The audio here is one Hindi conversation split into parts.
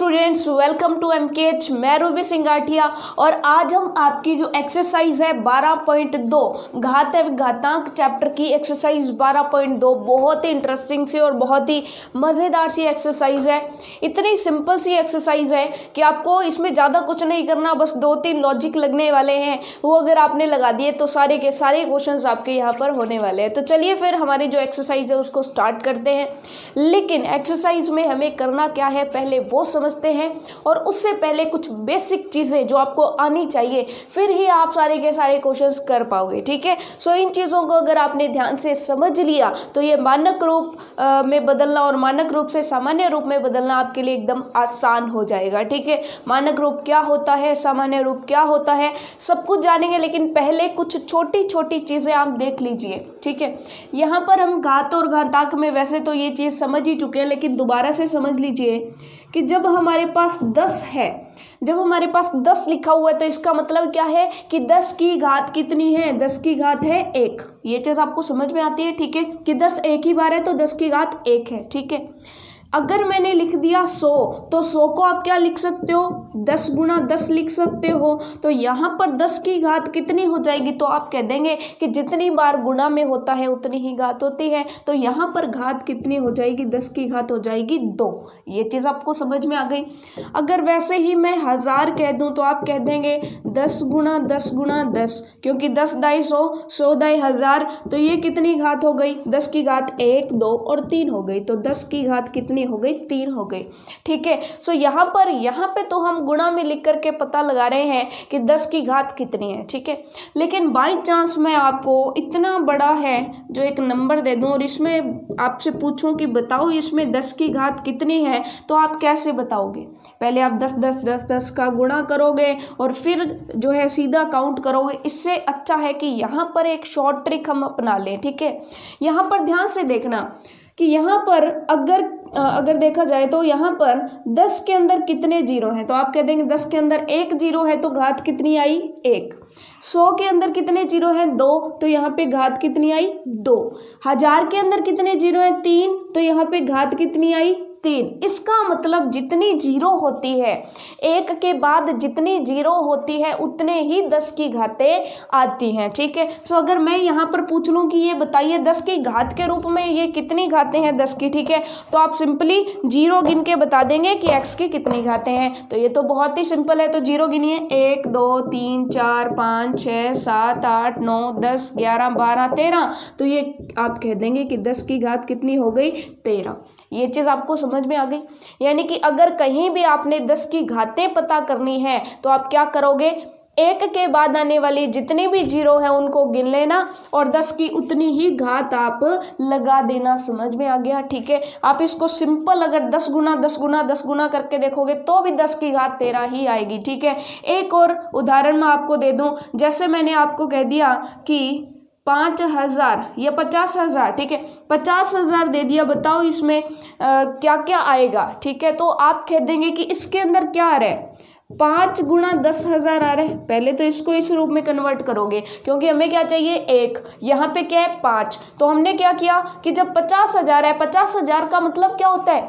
Students, welcome to एमकेएच। मैं रूबी सिंगाठिया और आज हम आपकी जो एक्सरसाइज है 12.2 घात एवं घातांक चैप्टर की एक्सरसाइज 12.2 बहुत ही इंटरेस्टिंग सी और बहुत ही मज़ेदार सी एक्सरसाइज है। इतनी सिंपल सी एक्सरसाइज है कि आपको इसमें ज़्यादा कुछ नहीं करना, बस 2-3 लॉजिक लगने वाले हैं, वो अगर आपने लगा दिए तो सारे के सारे क्वेश्चंस आपके यहाँ पर होने वाले हैं। तो चलिए फिर हमारी जो एक्सरसाइज है उसको स्टार्ट करते हैं। लेकिन एक्सरसाइज में हमें करना क्या है पहले वो समझते हैं, और उससे पहले कुछ बेसिक चीज़ें जो आपको आनी चाहिए, फिर ही आप सारे के सारे क्वेश्चंस कर पाओगे। ठीक है, सो इन चीज़ों को अगर आपने ध्यान से समझ लिया तो ये मानक रूप में बदलना और मानक रूप से सामान्य रूप में बदलना आपके लिए एकदम आसान हो जाएगा। ठीक है, मानक रूप क्या होता है, सामान्य रूप क्या होता है, सब कुछ जानेंगे, लेकिन पहले कुछ छोटी छोटी चीज़ें आप देख लीजिए। ठीक है, यहाँ पर हम घात और घातांक में वैसे तो ये चीज़ समझ ही चुके हैं, लेकिन दोबारा से समझ लीजिए कि जब हमारे पास 10 है, जब हमारे पास 10 लिखा हुआ है तो इसका मतलब क्या है कि 10 की घात कितनी है, 10 की घात है 1। ये चीज़ आपको समझ में आती है। ठीक है, कि 10 एक ही बार है तो 10 की घात 1 है। ठीक है, अगर मैंने लिख दिया 100 तो 100 को आप क्या लिख सकते हो, 10 गुना 10 लिख सकते हो। तो यहाँ पर 10 की घात कितनी हो जाएगी, तो आप कह देंगे कि जितनी बार गुणा में होता है उतनी ही घात होती है। तो यहाँ पर घात कितनी हो जाएगी, 10 की घात हो जाएगी 2। ये चीज़ आपको समझ में आ गई। अगर वैसे ही मैं 1000 कह दूँ तो आप कह देंगे 10 गुना 10 गुना 10, क्योंकि 10 दाई 100, 100 दाई 1000, तो ये कितनी घात हो गई, 10 की घात 1, 2 और 3 हो गई। तो 10 की घात कितनी हो गई, 3 हो गई। ठीक है, सो यहाँ पे तो हम गुणा में लिख करके पता लगा रहे हैं कि 10 की घात कितनी है। ठीक है, लेकिन बाई चांस मैं आपको इतना बड़ा है जो एक नंबर दे दूं और इसमें आपसे पूछूं कि बताओ इसमें 10 की घात कितनी है, तो आप कैसे बताओगे। पहले आप 10 10 10 10 का गुणा करोगे और फिर जो है सीधा काउंट करोगे। इससे अच्छा है कि यहाँ पर एक शॉर्ट ट्रिक हम अपना लें। ठीक है, यहाँ पर ध्यान से देखना कि यहाँ पर अगर देखा जाए तो यहाँ पर 10 के अंदर कितने जीरो हैं, तो आप कह देंगे 10 के अंदर 1 जीरो है तो घात कितनी आई, 1। 100 के अंदर कितने जीरो हैं, 2, तो यहाँ पे घात कितनी आई, 2। 1000 के अंदर कितने जीरो हैं, 3, तो यहाँ पे घात कितनी आई, 3। इसका मतलब जितनी जीरो होती है, 1 के बाद जितनी जीरो होती है उतने ही 10 की घातें आती हैं। ठीक है, सो अगर मैं यहाँ पर पूछ लूँ कि ये बताइए 10 की घात के रूप में ये कितनी घातें हैं 10 की, ठीक है, तो आप सिंपली जीरो गिन के बता देंगे कि x की कितनी घातें हैं। तो ये तो बहुत ही सिंपल है, तो जीरो गिनिए, 1 2 3 4 5 6 7 8 9 10 11 12 13, तो ये आप कह देंगे कि 10 की घात कितनी हो गई, 13। ये चीज़ आपको समझ में आ गई। यानी कि अगर कहीं भी आपने 10 की घातें पता करनी है तो आप क्या करोगे, 1 के बाद आने वाली जितनी भी जीरो है उनको गिन लेना और 10 की उतनी ही घात आप लगा देना। समझ में आ गया। ठीक है, आप इसको सिंपल अगर 10 गुना 10 गुना 10 गुना करके देखोगे तो भी 10 की घात 13 ही आएगी। ठीक है, एक और उदाहरण मैं आपको दे दूं, जैसे मैंने आपको कह दिया कि 5000 या 50,000, ठीक है, 50,000 दे दिया, बताओ इसमें क्या क्या आएगा। ठीक है, तो आप कह देंगे कि इसके अंदर क्या आ रहा है, 5 गुना 10,000 आ रहा है। पहले तो इसको इस रूप में कन्वर्ट करोगे, क्योंकि हमें क्या चाहिए, 1, यहाँ पे क्या है 5। तो हमने क्या किया कि जब 50,000 है, 50,000 का मतलब क्या होता है,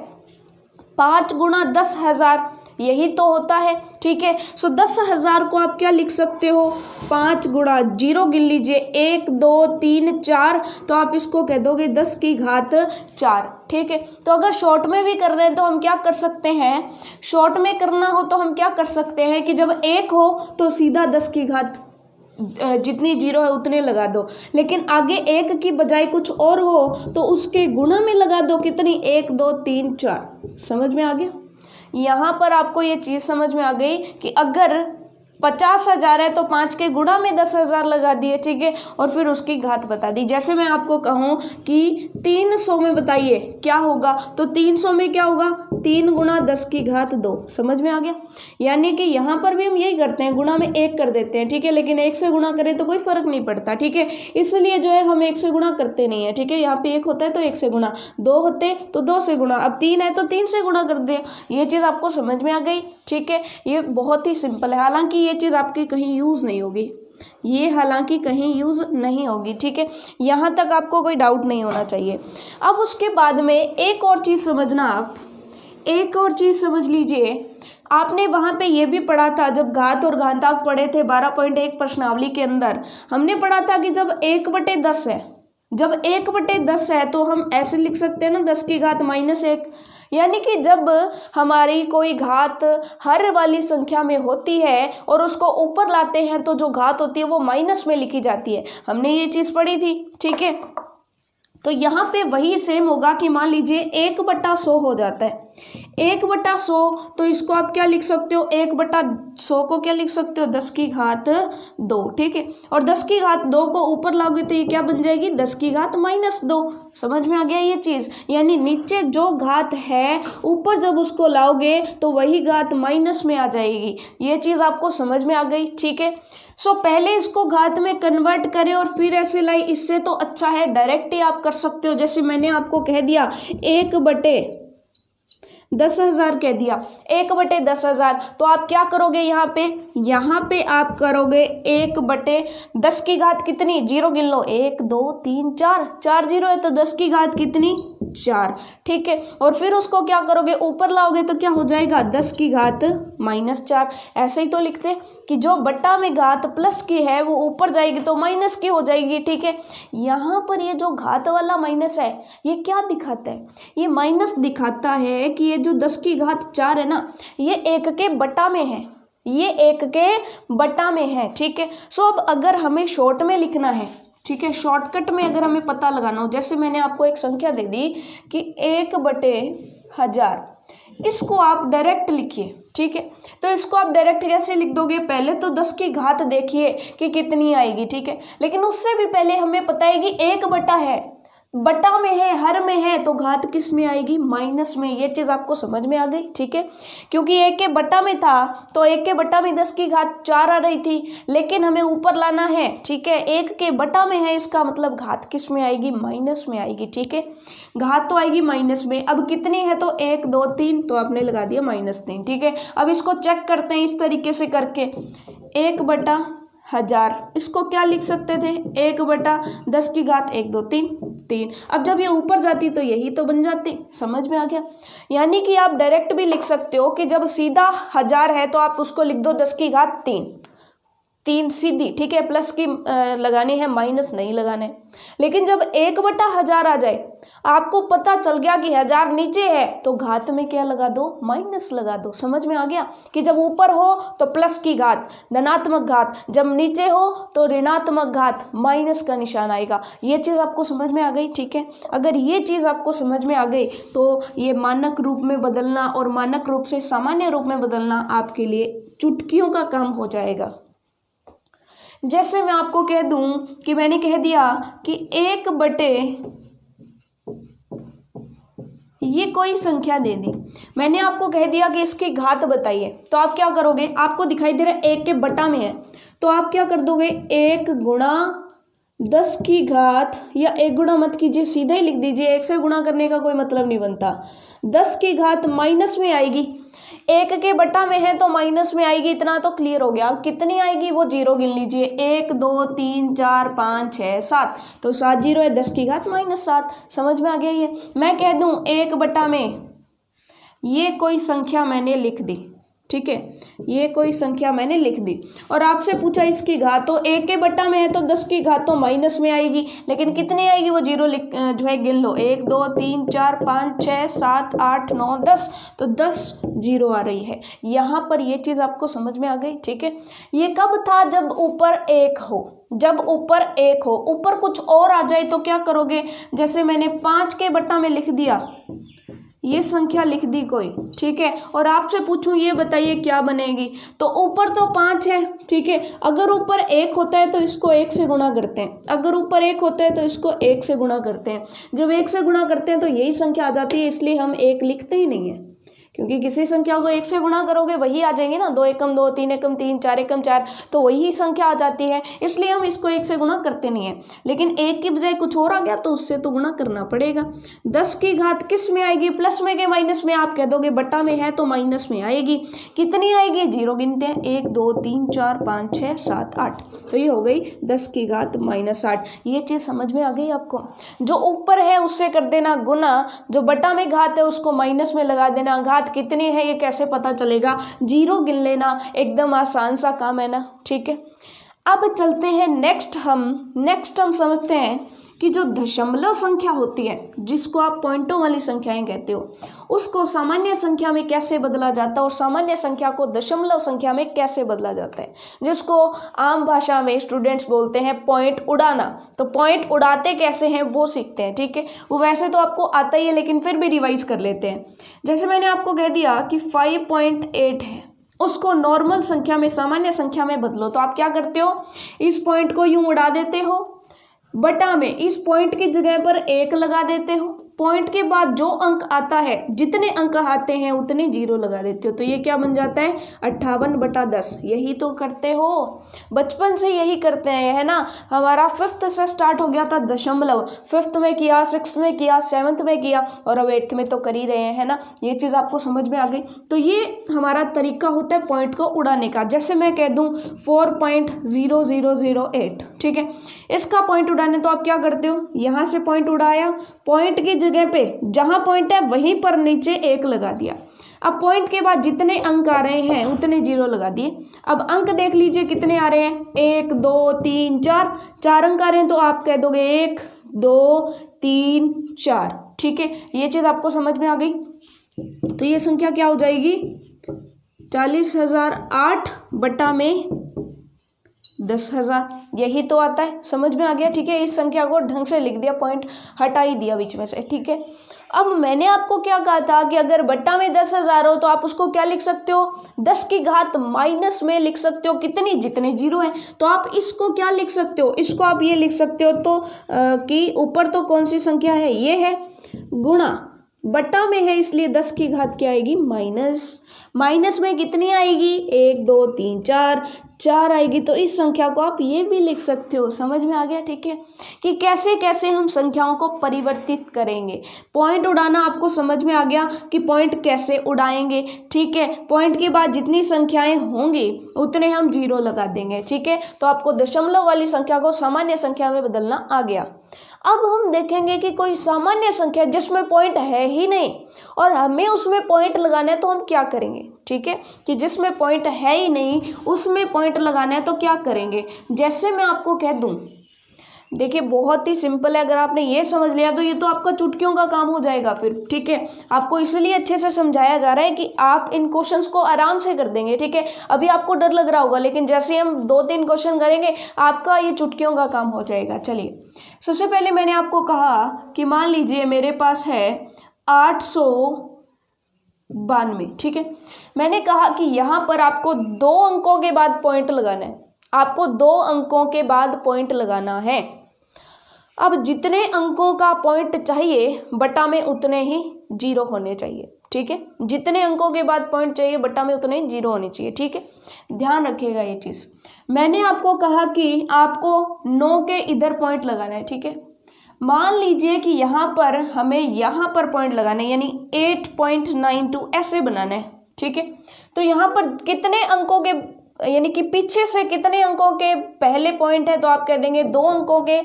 5 गुना 10,000, यही तो होता है। ठीक है, सो 10,000 को आप क्या लिख सकते हो, 5 गुणा जीरो गिन लीजिए, 1 2 3 4, तो आप इसको कह दोगे 10 की घात 4। ठीक है, तो अगर शॉर्ट में भी कर रहे हैं तो हम क्या कर सकते हैं, शॉर्ट में करना हो तो हम क्या कर सकते हैं कि जब 1 हो तो सीधा 10 की घात जितनी जीरो है उतने लगा दो, लेकिन आगे 1 की बजाय कुछ और हो तो उसके गुणा में लगा दो, कितनी, 1 2 3 4। समझ में आ गया। यहाँ पर आपको ये चीज़ समझ में आ गई कि अगर 50,000 है तो 5 के गुणा में 10,000 लगा दिए। ठीक है, और फिर उसकी घात बता दी। जैसे मैं आपको कहूँ कि 300 में बताइए क्या होगा, तो 300 में क्या होगा, 3 गुणा 10 की घात 2। समझ में आ गया। यानी कि यहाँ पर भी हम यही करते हैं, गुणा में 1 कर देते हैं। ठीक है, लेकिन 1 से गुणा करें तो कोई फर्क नहीं पड़ता। ठीक है, इसलिए जो है हम 1 से गुणा करते नहीं है। ठीक है, यहाँ पे 1 होता है तो 1 से गुणा, 2 होते तो 2 से गुणा, अब 3 है तो 3 से गुणा कर दे। ये चीज़ आपको समझ में आ गई। ठीक है, ये बहुत ही सिंपल है, हालांकि ये चीज़ आपकी कहीं यूज़ नहीं होगी, ये हालांकि कहीं यूज़ नहीं होगी। ठीक है, यहाँ तक आपको कोई डाउट नहीं होना चाहिए। अब उसके बाद में एक और चीज़ समझना आप एक और चीज़ समझ लीजिए, आपने वहाँ पे ये भी पढ़ा था जब घात और घातांक पढ़े थे 12.1 प्रश्नावली के अंदर, हमने पढ़ा था कि जब 1/10 है, जब 1/10 है तो हम ऐसे लिख सकते हैं ना 10 की घात -1, यानी कि जब हमारी कोई घात हर वाली संख्या में होती है और उसको ऊपर लाते हैं तो जो घात होती है वो माइनस में लिखी जाती है। हमने ये चीज़ पढ़ी थी, ठीक है। तो यहाँ पे वही सेम होगा कि मान लीजिए 1/100 हो जाता है, 1/100, तो इसको आप क्या लिख सकते हो, 1/100 को क्या लिख सकते हो, 10 की घात 2, ठीक है। और 10 की घात 2 को ऊपर लाओगे तो ये क्या बन जाएगी, 10 की घात -2। समझ में आ गया ये चीज़, यानी नीचे जो घात है ऊपर जब उसको लाओगे तो वही घात माइनस में आ जाएगी। ये चीज़ आपको समझ में आ गई, ठीक है। सो पहले इसको घात में कन्वर्ट करें और फिर ऐसे लाई, इससे तो अच्छा है डायरेक्ट ही आप कर सकते हो। जैसे मैंने आपको कह दिया 1/10,000 कह दिया, 1/10,000, तो आप क्या करोगे, यहाँ पे आप करोगे 1/10 की घात कितनी, 0 गिन लो, 1 2 3 4 0 है तो 10 की घात कितनी, 4, ठीक है। और फिर उसको क्या करोगे, ऊपर लाओगे तो क्या हो जाएगा, 10 की घात -4। ऐसे ही तो लिखते कि जो बट्टा में घात प्लस की है वो ऊपर जाएगी तो माइनस की हो जाएगी, ठीक है। यहाँ पर ये जो घात वाला माइनस है ये क्या दिखाता है, ये माइनस दिखाता है कि ये जो 10 की घात 4 है ना, ये 1 के बट्टा में है, ये 1 के बट्टा में है, ठीक है। सो अब अगर हमें शॉर्ट में लिखना है, ठीक है, शॉर्टकट में अगर हमें पता लगाना हो, जैसे मैंने आपको एक संख्या दे दी कि 1/1000, इसको आप डायरेक्ट लिखिए, ठीक है। तो इसको आप डायरेक्ट कैसे लिख दोगे, पहले तो 10 की घात देखिए कि कितनी आएगी, ठीक है। लेकिन उससे भी पहले हमें पता है कि 1 है, बटा में है, हर में है, तो घात किस में आएगी, माइनस में। ये चीज़ आपको समझ में आ गई, ठीक है। क्योंकि 1 के बटा में था तो 1 के बटा में 10 की घात 4 आ रही थी, लेकिन हमें ऊपर लाना है, ठीक है। 1 के बटा में है, इसका मतलब घात किस में आएगी, माइनस में आएगी, ठीक है। घात तो आएगी माइनस में। अब कितनी है तो 1 2 3, तो आपने लगा दिया -3, ठीक है। अब इसको चेक करते हैं इस तरीके से करके, 1/1000, इसको क्या लिख सकते थे, 1/10 की घात 1 2 3। अब जब ये ऊपर जाती तो यही तो बन जाती, समझ में आ गया। यानी कि आप डायरेक्ट भी लिख सकते हो कि जब सीधा 1000 है तो आप उसको लिख दो 10 की घात 3 सीधी, ठीक है। प्लस की लगानी है, माइनस नहीं लगाने। लेकिन जब 1/1000 आ जाए, आपको पता चल गया कि 1000 नीचे है तो घात में क्या लगा दो, माइनस लगा दो। समझ में आ गया कि जब ऊपर हो तो प्लस की घात, धनात्मक घात, जब नीचे हो तो ऋणात्मक घात, माइनस का निशान आएगा। ये चीज़ आपको समझ में आ गई, ठीक है। अगर ये चीज़ आपको समझ में आ गई तो ये मानक रूप में बदलना और मानक रूप से सामान्य रूप में बदलना आपके लिए चुटकियों का काम हो जाएगा। जैसे मैं आपको कह दूं कि मैंने कह दिया कि 1/, ये कोई संख्या दे दी, मैंने आपको कह दिया कि इसकी घात बताइए, तो आप क्या करोगे, आपको दिखाई दे रहा है 1 के बटा में है, तो आप क्या कर दोगे, 1 गुणा 10 की घात, या 1 गुणा मत कीजिए, सीधे ही लिख दीजिए, 1 से गुणा करने का कोई मतलब नहीं बनता। 10 की घात माइनस में आएगी, 1 के बटा में है तो माइनस में आएगी, इतना तो क्लियर हो गया। अब कितनी आएगी वो 0 गिन लीजिए, 1 2 3 4 5 6 7, तो 7 0 है, 10 की घात -7। समझ में आ गया ये। मैं कह दूं 1 बटा में ये कोई संख्या मैंने लिख दी, ठीक है, ये कोई संख्या मैंने लिख दी और आपसे पूछा इसकी घात, तो 1 के बटा में है तो 10 की घात तो माइनस में आएगी, लेकिन कितनी आएगी वो 0 जो है गिन लो, 1 2 3 4 5 6 7 8 9 10, तो 10 0 आ रही है। यहाँ पर ये चीज़ आपको समझ में आ गई, ठीक है। ये कब था, जब ऊपर 1 हो, जब ऊपर 1 हो, ऊपर कुछ और आ जाए तो क्या करोगे, जैसे मैंने 5 के बटा में लिख दिया, ये संख्या लिख दी कोई, ठीक है, और आपसे पूछूं ये बताइए क्या बनेगी, तो ऊपर तो 5 है, ठीक है। अगर ऊपर 1 होता है तो इसको 1 से गुणा करते हैं, अगर ऊपर 1 होता है तो इसको 1 से गुणा करते हैं, जब 1 से गुणा करते हैं तो यही संख्या आ जाती है, इसलिए हम 1 लिखते ही नहीं है, क्योंकि किसी संख्या को 1 से गुणा करोगे वही आ जाएंगे ना, 2 एकम 2, 3 एकम 3, 4 एकम 4, तो वही संख्या आ जाती है, इसलिए हम इसको 1 से गुणा करते नहीं है। लेकिन 1 की बजाय कुछ और आ गया तो उससे तो गुणा करना पड़ेगा। 10 की घात किस में आएगी, प्लस में के माइनस में? आप कह दोगे बट्टा में है तो माइनस में आएगी। कितनी आएगी, 0 गिनते हैं, 1 2 3 4 5 6 7 8, तो ये हो गई 10 की घात -8। ये चीज़ समझ में आ गई आपको? जो ऊपर है उससे कर देना गुना, जो बट्टा में घात है उसको माइनस में लगा देना। घात कितनी है ये कैसे पता चलेगा, 0 गिन लेना, एकदम आसान सा काम है ना, ठीक है। अब चलते हैं नेक्स्ट हम समझते हैं कि जो दशमलव संख्या होती है, जिसको आप पॉइंटों वाली संख्याएं कहते हो, उसको सामान्य संख्या में कैसे बदला जाता है और सामान्य संख्या को दशमलव संख्या में कैसे बदला जाता है, जिसको आम भाषा में स्टूडेंट्स बोलते हैं पॉइंट उड़ाना। तो पॉइंट उड़ाते कैसे हैं वो सीखते हैं, ठीक है। वो वैसे तो आपको आता ही है लेकिन फिर भी रिवाइज कर लेते हैं। जैसे मैंने आपको कह दिया कि 5.8 है, उसको नॉर्मल संख्या में, सामान्य संख्या में बदलो, तो आप क्या करते हो, इस पॉइंट को यूं उड़ा देते हो, बटा में इस पॉइंट की जगह पर 1 लगा देते हो, पॉइंट के बाद जो अंक आता है, जितने अंक आते हैं उतने 0 लगा देते हो, तो ये क्या बन जाता है, 58/10। यही तो करते हो, बचपन से यही करते हैं, है ना। हमारा 5th से स्टार्ट हो गया था दशमलव, 5th में किया, 6th में किया, 7th में किया, और अब 8th में तो कर ही रहे हैं, है ना। ये चीज़ आपको समझ में आ गई। तो ये हमारा तरीका होता है पॉइंट को उड़ाने का। जैसे मैं कह दूँ 4.0008, ठीक है, इसका पॉइंट उड़ाने तो आप क्या करते हो, यहाँ से पॉइंट उड़ाया, पॉइंट की जगह पे जहां पॉइंट है वहीं पर नीचे 1 लगा दिया। अब पॉइंट के बाद जितने अंक आ रहे हैं उतने 0 लगा दिए। अब अंक देख लीजिए कितने आ रहे हैं, 1 2 3 4 अंक आ रहे हैं, तो आप कह दोगे 1 2 3 4, ठीक है। ये चीज आपको समझ में आ गई। तो ये संख्या क्या हो जाएगी, 40,008 बटा में 10,000, यही तो आता है, समझ में आ गया, ठीक है। इस संख्या को ढंग से लिख दिया, पॉइंट हटा ही दिया बीच में से, ठीक है। अब मैंने आपको क्या कहा था कि अगर बट्टा में 10,000 हो तो आप उसको क्या लिख सकते हो, 10 की घात माइनस में लिख सकते हो, कितनी, जितने 0 हैं। तो आप इसको क्या लिख सकते हो, इसको आप ये लिख सकते हो तो कि ऊपर तो कौन सी संख्या है, ये है, गुणा बट्टा में है इसलिए 10 की घात क्या आएगी, माइनस में कितनी आएगी, 1 2 3 4 आएगी। तो इस संख्या को आप ये भी लिख सकते हो। समझ में आ गया, ठीक है, कि कैसे कैसे हम संख्याओं को परिवर्तित करेंगे। पॉइंट उड़ाना आपको समझ में आ गया कि पॉइंट कैसे उड़ाएंगे, ठीक है। पॉइंट के बाद जितनी संख्याएं होंगी उतने हम 0 लगा देंगे, ठीक है। तो आपको दशमलव वाली संख्या को सामान्य संख्या में बदलना आ गया। अब हम देखेंगे कि कोई सामान्य संख्या जिसमें पॉइंट है ही नहीं और हमें उसमें पॉइंट लगाना है, तो हम क्या करेंगे, ठीक है, कि जिसमें पॉइंट है ही नहीं उसमें पॉइंट लगाना है तो क्या करेंगे। जैसे मैं आपको कह दूं, देखिए बहुत ही सिंपल है, अगर आपने ये समझ लिया तो ये तो आपका चुटकियों का काम हो जाएगा फिर, ठीक है। आपको इसलिए अच्छे से समझाया जा रहा है कि आप इन क्वेश्चंस को आराम से कर देंगे, ठीक है। अभी आपको डर लग रहा होगा लेकिन जैसे हम 2-3 क्वेश्चन करेंगे आपका ये चुटकियों का काम हो जाएगा। चलिए, सबसे पहले मैंने आपको कहा कि मान लीजिए मेरे पास है 892, ठीक है। मैंने कहा कि यहाँ पर आपको 2 अंकों के बाद पॉइंट लगाना है, आपको 2 अंकों के बाद पॉइंट लगाना है। अब जितने अंकों का पॉइंट चाहिए बटा में उतने ही 0 होने चाहिए, ठीक है। जितने अंकों के बाद पॉइंट चाहिए बटा में उतने ही 0 होने चाहिए, ठीक है। ध्यान रखिएगा ये चीज़। मैंने आपको कहा कि आपको 9 के इधर पॉइंट लगाना है, ठीक है। मान लीजिए कि यहाँ पर हमें यहाँ पर पॉइंट लगाना है, यानी 8.92 ऐसे बनाना है, ठीक है। तो यहाँ पर कितने अंकों के, यानी कि पीछे से कितने अंकों के पहले पॉइंट है, तो आप कह देंगे 2 अंकों के,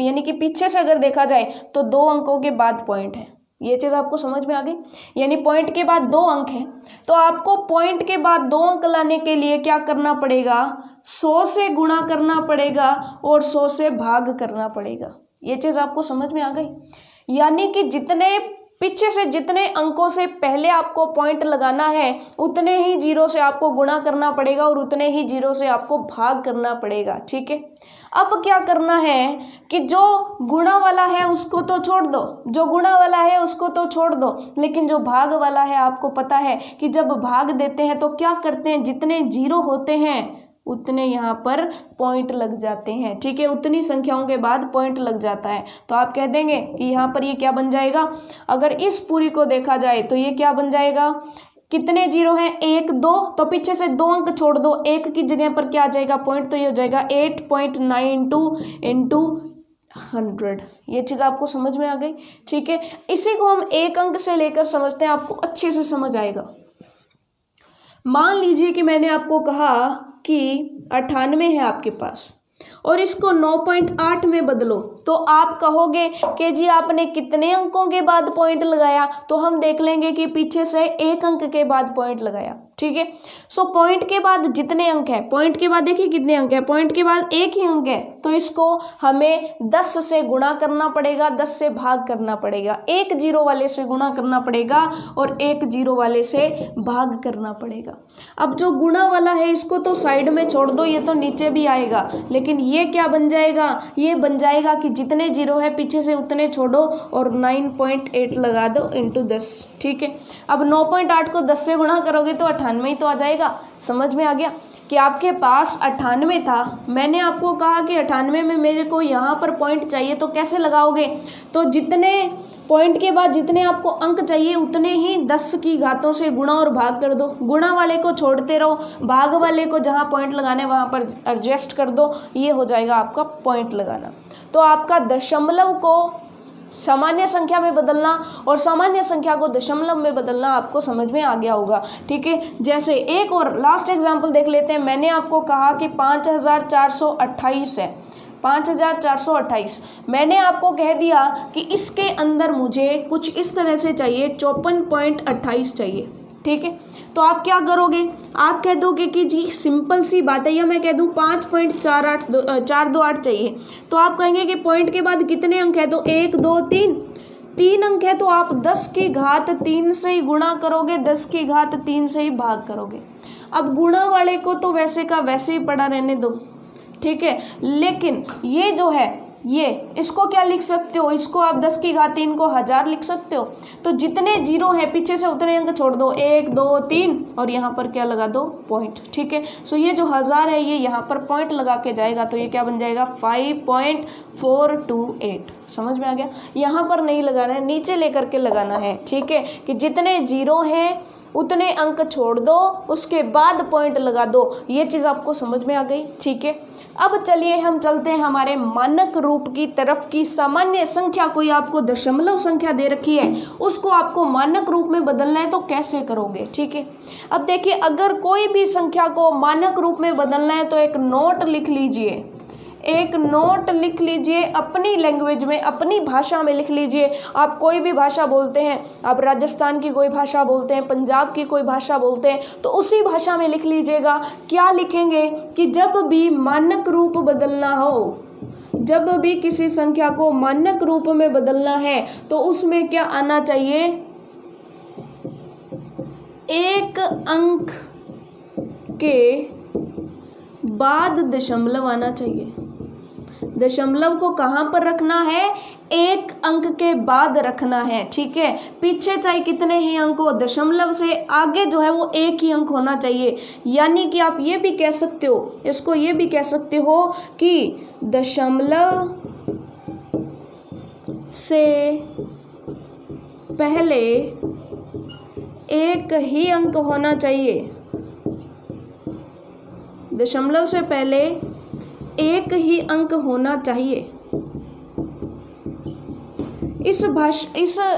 यानी कि पीछे से अगर देखा जाए तो 2 अंकों के बाद पॉइंट है। ये चीज़ आपको समझ में आ गई, यानी पॉइंट के बाद 2 अंक हैं, तो आपको पॉइंट के बाद 2 अंक लाने के लिए क्या करना पड़ेगा, 100 से गुणा करना पड़ेगा और 100 से भाग करना पड़ेगा। ये चीज़ आपको समझ में आ गई, यानी कि जितने पीछे से जितने अंकों से पहले आपको पॉइंट लगाना है उतने ही 0 से आपको गुणा करना पड़ेगा और उतने ही 0 से आपको भाग करना पड़ेगा, ठीक है। अब क्या करना है कि जो गुणा वाला है उसको तो छोड़ दो, जो गुणा वाला है उसको तो छोड़ दो, लेकिन जो भाग वाला है, आपको पता है कि जब भाग देते हैं तो क्या करते हैं, जितने 0 होते हैं उतने यहाँ पर पॉइंट लग जाते हैं। ठीक है, उतनी संख्याओं के बाद पॉइंट लग जाता है। तो आप कह देंगे कि यहाँ पर ये क्या बन जाएगा, अगर इस पूरी को देखा जाए तो ये क्या बन जाएगा, कितने जीरो हैं, 1 2, तो पीछे से 2 अंक छोड़ दो, 1 की जगह पर क्या आ जाएगा पॉइंट, तो ये हो जाएगा 8.92 इंटू 100। ये चीज़ आपको समझ में आ गई। ठीक है, इसी को हम एक अंक से लेकर समझते हैं, आपको अच्छे से समझ आएगा। मान लीजिए कि मैंने आपको कहा कि 98 है आपके पास और इसको 9.8 में बदलो, तो आप कहोगे कि जी आपने कितने अंकों के बाद पॉइंट लगाया, तो हम देख लेंगे कि पीछे से 1 अंक के बाद पॉइंट लगाया। ठीक है, सो पॉइंट के बाद जितने अंक है, पॉइंट के बाद देखिए कितने अंक है, पॉइंट के बाद 1 ही अंक है, तो इसको हमें 10 से गुणा करना पड़ेगा, 10 से भाग करना पड़ेगा, 1 जीरो वाले से गुणा करना पड़ेगा और 1 जीरो वाले से भाग करना पड़ेगा। अब जो गुणा वाला है इसको तो साइड में छोड़ दो, ये तो नीचे भी आएगा, लेकिन ये क्या बन जाएगा, ये बन जाएगा कि जितने जीरो है पीछे से उतने छोड़ो और 9.8 लगा दो इंटू 10। ठीक है, अब 9.8 को 10 से गुणा करोगे तो 98 ही तो आ जाएगा। समझ में आ गया कि आपके पास 98 था, मैंने आपको कहा कि 98 में मेरे को यहाँ पर पॉइंट चाहिए, तो कैसे लगाओगे, तो जितने पॉइंट के बाद जितने आपको अंक चाहिए उतने ही 10 की घातों से गुणा और भाग कर दो, गुणा वाले को छोड़ते रहो, भाग वाले को जहाँ पॉइंट लगाने वहाँ पर एडजस्ट कर दो, ये हो जाएगा आपका पॉइंट लगाना। तो आपका दशमलव को सामान्य संख्या में बदलना और सामान्य संख्या को दशमलव में बदलना आपको समझ में आ गया होगा। ठीक है, जैसे एक और लास्ट एग्जांपल देख लेते हैं। मैंने आपको कहा कि 5428 है, 5428, मैंने आपको कह दिया कि इसके अंदर मुझे कुछ इस तरह से चाहिए, 54.28 चाहिए। ठीक है, तो आप क्या करोगे, आप कह दोगे कि जी सिंपल सी बात है, या मैं कह दूं 5.428 चाहिए, तो आप कहेंगे कि पॉइंट के बाद कितने अंक है, तो 1 2 3 अंक है, तो आप 10 की घात 3 से ही गुणा करोगे, 10 की घात 3 से ही भाग करोगे। अब गुणा वाले को तो वैसे का वैसे ही पड़ा रहने दो। ठीक है, लेकिन ये जो है ये इसको क्या लिख सकते हो, इसको आप 10 की घात 3 को 1000 लिख सकते हो। तो जितने जीरो है पीछे से उतने अंक छोड़ दो, 1 2 3 और यहाँ पर क्या लगा दो, पॉइंट। ठीक है, सो ये जो 1000 है ये यहाँ पर पॉइंट लगा के जाएगा, तो ये क्या बन जाएगा 5.428। समझ में आ गया, यहाँ पर नहीं लगाना है, नीचे लेकर के लगाना है। ठीक है, कि जितने जीरो हैं उतने अंक छोड़ दो, उसके बाद पॉइंट लगा दो, ये चीज़ आपको समझ में आ गई। ठीक है, अब चलिए हम चलते हैं हमारे मानक रूप की तरफ की। सामान्य संख्या कोई आपको दशमलव संख्या दे रखी है, उसको आपको मानक रूप में बदलना है, तो कैसे करोगे। ठीक है, अब देखिए अगर कोई भी संख्या को मानक रूप में बदलना है तो एक नोट लिख लीजिए, एक नोट लिख लीजिए, अपनी लैंग्वेज में, अपनी भाषा में लिख लीजिए। आप कोई भी भाषा बोलते हैं, आप राजस्थान की कोई भाषा बोलते हैं, पंजाब की कोई भाषा बोलते हैं, तो उसी भाषा में लिख लीजिएगा। क्या लिखेंगे कि जब भी मानक रूप बदलना हो, जब भी किसी संख्या को मानक रूप में बदलना है तो उसमें क्या आना चाहिए, एक अंक के बाद दशमलव आना चाहिए। दशमलव को कहाँ पर रखना है, एक अंक के बाद रखना है। ठीक है, पीछे चाहे कितने ही अंक हो, दशमलव से आगे जो है वो एक ही अंक होना चाहिए। यानी कि आप ये भी कह सकते हो, इसको ये भी कह सकते हो कि दशमलव से पहले एक ही अंक होना चाहिए, दशमलव से पहले एक ही अंक होना चाहिए। इस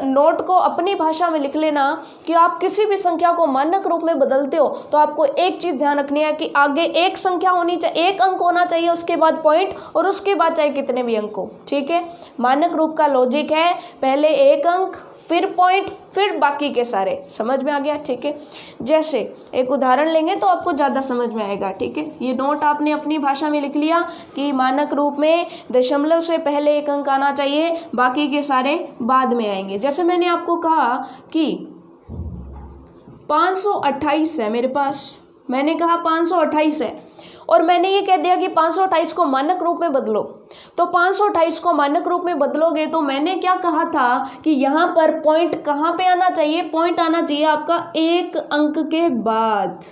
नोट को अपनी भाषा में लिख लेना कि आप किसी भी संख्या को मानक रूप में बदलते हो तो आपको एक चीज़ ध्यान रखनी है कि आगे एक संख्या होनी चाहिए, एक अंक होना चाहिए, उसके बाद पॉइंट और उसके बाद चाहे कितने भी अंक हो। ठीक है, मानक रूप का लॉजिक है पहले एक अंक, फिर पॉइंट, फिर बाकी के सारे। समझ में आ गया। ठीक है, जैसे एक उदाहरण लेंगे तो आपको ज़्यादा समझ में आएगा। ठीक है, ये नोट आपने अपनी भाषा में लिख लिया कि मानक रूप में दशमलव से पहले एक अंक आना चाहिए, बाकी के सारे बाद में आएंगे। जैसे मैंने आपको कहा कि 528 है मेरे पास, मैंने कहा 528 है और मैंने ये कह दिया कि 528 को मानक रूप में बदलो। तो 528 को मानक रूप में बदलोगे तो मैंने क्या कहा था कि यहाँ पर पॉइंट कहाँ पे आना चाहिए, पॉइंट आना चाहिए आपका एक अंक के बाद।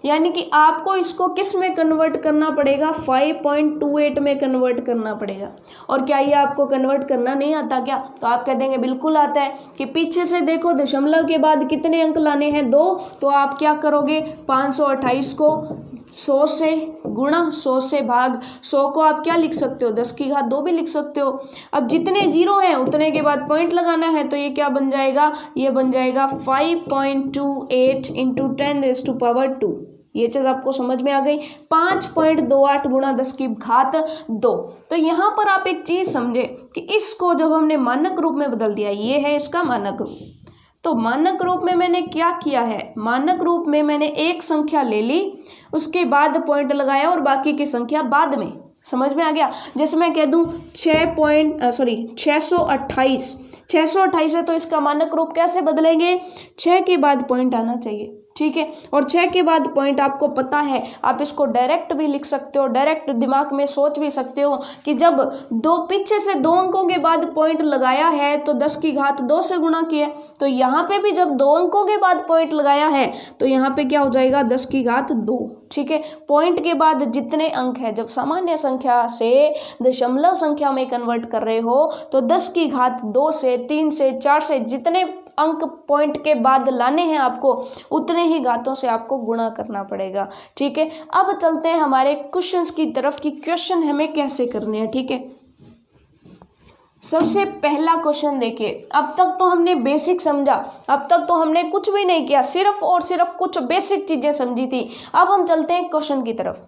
यानी कि आपको इसको किस में कन्वर्ट करना पड़ेगा, 5.28 में कन्वर्ट करना पड़ेगा। और क्या ये आपको कन्वर्ट करना नहीं आता क्या? तो आप कह देंगे बिल्कुल आता है कि पीछे से देखो दशमलव के बाद कितने अंक लाने हैं, 2। तो आप क्या करोगे, 528 को 100 से गुणा, 100 से भाग, 100 को आप क्या लिख सकते हो, 10 की घात 2 भी लिख सकते हो। अब जितने जीरो हैं उतने के बाद पॉइंट लगाना है, तो ये क्या बन जाएगा, ये बन जाएगा 5.28 इंटू 10⁻²। ये चीज़ आपको समझ में आ गई। 5.28 गुणा 10 की घात 2। तो यहाँ पर आप एक चीज़ समझे कि इसको जब हमने मानक रूप में बदल दिया, ये है इसका मानक रूप। तो मानक रूप में मैंने क्या किया है, मानक रूप में मैंने एक संख्या ले ली, उसके बाद पॉइंट लगाया और बाकी की संख्या बाद में। समझ में आ गया? जैसे मैं कह दूं 628 है, तो इसका मानक रूप कैसे बदलेंगे, 6 के बाद पॉइंट आना चाहिए, ठीक है। और 6 के बाद पॉइंट आपको पता है, आप इसको डायरेक्ट भी लिख सकते हो, डायरेक्ट दिमाग में सोच भी सकते हो कि जब पीछे से 2 अंकों के बाद पॉइंट लगाया है तो 10 की घात 2 से गुणा किया। तो यहाँ पे भी जब 2 अंकों के बाद पॉइंट लगाया है तो यहाँ पे क्या हो जाएगा, 10 की घात 2, ठीक है। पॉइंट के बाद जितने अंक है, जब सामान्य संख्या से दशमलव संख्या में कन्वर्ट कर रहे हो तो 10 की घात 2 से, 3 से, 4 से जितने अंक पॉइंट के बाद लाने हैं आपको, उतने ही घातों से आपको गुणा करना पड़ेगा, ठीक है। अब चलते हैं हमारे क्वेश्चंस की तरफ कि क्वेश्चन हमें कैसे करने हैं, ठीक है। सबसे पहला क्वेश्चन देखिए, अब तक तो हमने बेसिक समझा, अब तक तो हमने कुछ भी नहीं किया, सिर्फ और सिर्फ कुछ बेसिक चीजें समझी थी। अब हम चलते हैं क्वेश्चन की तरफ।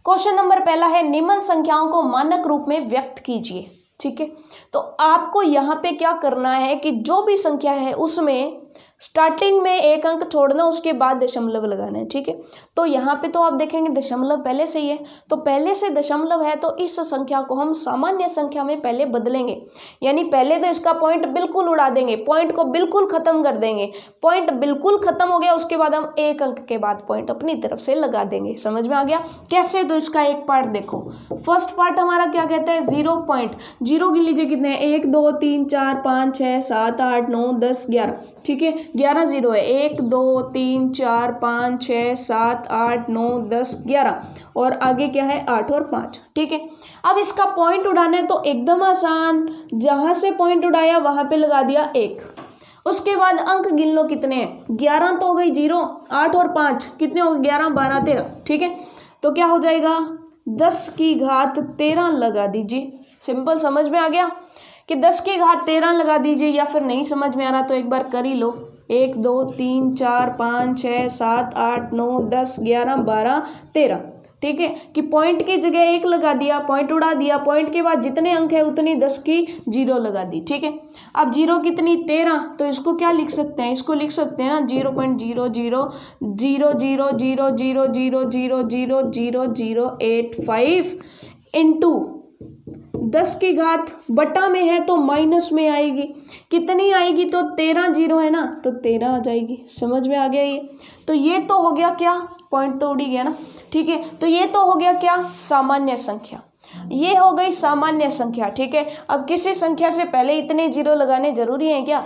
क्वेश्चन नंबर पहला है, निम्न संख्याओं को मानक रूप में व्यक्त कीजिए, ठीक है। तो आपको यहाँ पे क्या करना है कि जो भी संख्या है उसमें स्टार्टिंग में एक अंक छोड़ना, उसके बाद दशमलव लगाना है, ठीक है। तो यहाँ पे तो आप देखेंगे दशमलव पहले से ही है, तो पहले से दशमलव है तो इस संख्या को हम सामान्य संख्या में पहले बदलेंगे, यानी पहले तो इसका पॉइंट बिल्कुल उड़ा देंगे, पॉइंट को बिल्कुल खत्म कर देंगे। पॉइंट बिल्कुल खत्म हो गया, उसके बाद हम एक अंक के बाद पॉइंट अपनी तरफ से लगा देंगे। समझ में आ गया कैसे? तो इसका एक पार्ट देखो, फर्स्ट पार्ट हमारा क्या कहता है, 0 गिन लीजिए कितने हैं, 1 2 3 4 5 6 7 8 9 10 11, ठीक है। 11 जीरो है, 1 2 3 4 5 6 7 8 9 10 11, और आगे क्या है, 8 और 5, ठीक है। अब इसका पॉइंट उड़ाना है तो एकदम आसान, जहां से पॉइंट उड़ाया वहां पे लगा दिया 1। उसके बाद अंक गिन लो कितने हैं, 11 तो हो गई 0, 8 और 5 कितने हो गए, 11 12 13, ठीक है। तो क्या हो जाएगा, 10 की घात 13 लगा दीजिए। सिंपल, समझ में आ गया कि 10 की घात 13 लगा दीजिए, या फिर नहीं समझ में आ रहा तो एक बार कर ही लो। 1 2 3 4 5 6 7 8 9 10 11 12 13, ठीक है। कि पॉइंट की जगह 1 लगा दिया, पॉइंट उड़ा दिया, पॉइंट के बाद जितने अंक है उतनी 10 की 0 लगा दी, ठीक है। अब 0 कितनी, 13, तो इसको क्या लिख सकते हैं, इसको लिख सकते हैं ना 0.000000000085 इंटू 10 की घात बटा में है तो माइनस में आएगी, कितनी आएगी, तो 13 जीरो है ना, तो 13 आ जाएगी। समझ में आ गया ये? तो ये तो हो गया क्या, पॉइंट तो उड़ी गया ना, ठीक है। तो ये तो हो गया क्या, सामान्य संख्या, ये हो गई सामान्य संख्या, ठीक है। अब किसी संख्या से पहले इतने जीरो लगाने जरूरी है क्या?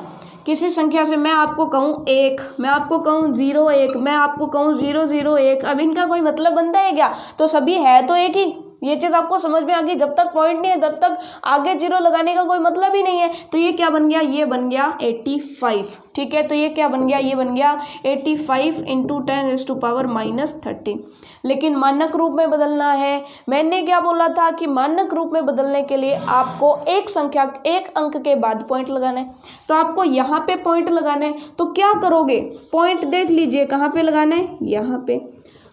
किसी संख्या से मैं आपको कहूँ 1, मैं आपको कहूँ 0 1, मैं आपको कहूँ 0 0 1, अब इनका कोई मतलब बनता है क्या? तो सभी है तो एक ही। ये चीज़ आपको समझ में आ गई, जब तक पॉइंट नहीं है तब तक आगे 0 लगाने का कोई मतलब ही नहीं है। तो ये क्या बन गया, ये बन गया 85, ठीक है। तो ये क्या बन गया, ये बन गया 85 इंटू 10⁻⁻13। लेकिन मानक रूप में बदलना है। मैंने क्या बोला था कि मानक रूप में बदलने के लिए आपको एक अंक के बाद पॉइंट लगाना है, तो आपको यहाँ पे पॉइंट लगाना है। तो क्या करोगे, पॉइंट देख लीजिए कहाँ पे लगाना है, यहाँ पे।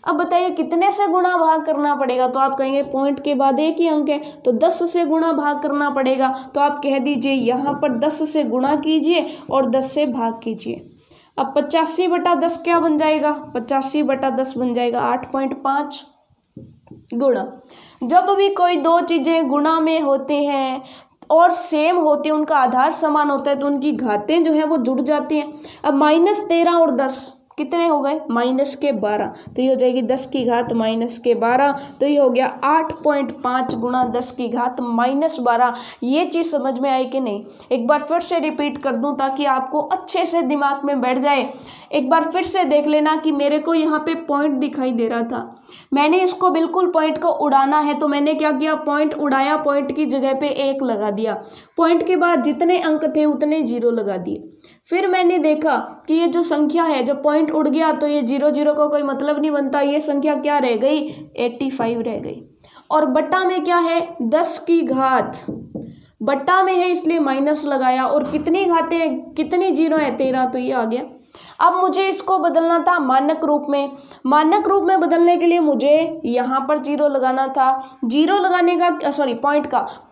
अब बताइए कितने से गुणा भाग करना पड़ेगा, तो आप कहेंगे पॉइंट के बाद एक ही अंक है तो 10 से गुणा भाग करना पड़ेगा। तो आप कह दीजिए यहाँ पर 10 से गुणा कीजिए और 10 से भाग कीजिए। अब 85/10 क्या बन जाएगा, 85/10 बन जाएगा 8.5 गुणा। जब भी कोई दो चीज़ें गुणा में होती हैं और सेम होती हैं, उनका आधार समान होता है, तो उनकी घातें जो है वो जुड़ जाती हैं। अब -13 और 10 कितने हो गए -12, तो ये हो जाएगी 10 की घात -12, तो ये हो गया 8.5 गुणा 10 की घात -12। ये चीज़ समझ में आई कि नहीं? एक बार फिर से रिपीट कर दूं ताकि आपको अच्छे से दिमाग में बैठ जाए। एक बार फिर से देख लेना कि मेरे को यहाँ पे पॉइंट दिखाई दे रहा था, मैंने इसको बिल्कुल पॉइंट को उड़ाना है तो मैंने क्या किया, पॉइंट उड़ाया, पॉइंट की जगह पे 1 लगा दिया, पॉइंट के बाद जितने अंक थे उतने 0 लगा दिए। फिर मैंने देखा कि ये जो संख्या है, जब पॉइंट उड़ गया तो ये 0 0 का कोई मतलब नहीं बनता, ये संख्या क्या रह गई, 85 रह गई। और बट्टा में क्या है, 10 की घात, बट्टा में है इसलिए माइनस लगाया, और कितनी घातें, कितनी 0 है, 13, तो ये आ गया। अब मुझे इसको बदलना था मानक रूप में। मानक रूप में बदलने के लिए मुझे यहाँ पर 0 लगाना था। 0 लगाने का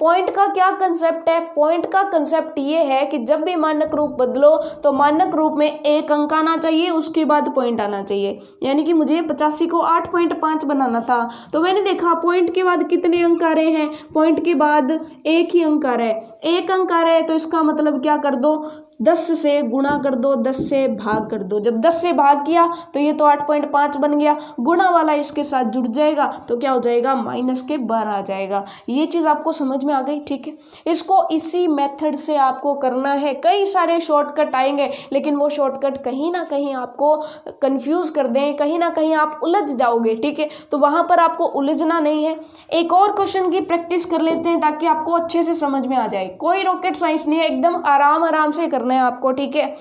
पॉइंट का क्या कंसेप्ट है, पॉइंट का कंसेप्ट ये है कि जब भी मानक रूप बदलो तो मानक रूप में 1 अंक आना चाहिए, उसके बाद पॉइंट आना चाहिए। यानी कि मुझे 85 को 8.5 बनाना था, तो मैंने देखा पॉइंट के बाद कितने अंक आ रहे हैं, पॉइंट के बाद 1 ही अंक आ रहा है, 1 अंक आ रहा है, तो इसका मतलब क्या कर दो, 10 से गुणा कर दो, 10 से भाग कर दो। जब 10 से भाग किया तो ये तो 8.5 बन गया, गुणा वाला इसके साथ जुड़ जाएगा तो क्या हो जाएगा, -12 आ जाएगा। ये चीज़ आपको समझ में आ गई, ठीक है। इसको इसी मेथड से आपको करना है। कई सारे शॉर्टकट आएंगे लेकिन वो शॉर्टकट कहीं ना कहीं आपको कंफ्यूज कर दें, कहीं ना कहीं आप उलझ जाओगे, ठीक है। तो वहाँ पर आपको उलझना नहीं है। एक और क्वेश्चन की प्रैक्टिस कर लेते हैं ताकि आपको अच्छे से समझ में आ जाए। कोई रॉकेट साइंस नहीं है, एकदम आराम से करना है आपको, ठीक है।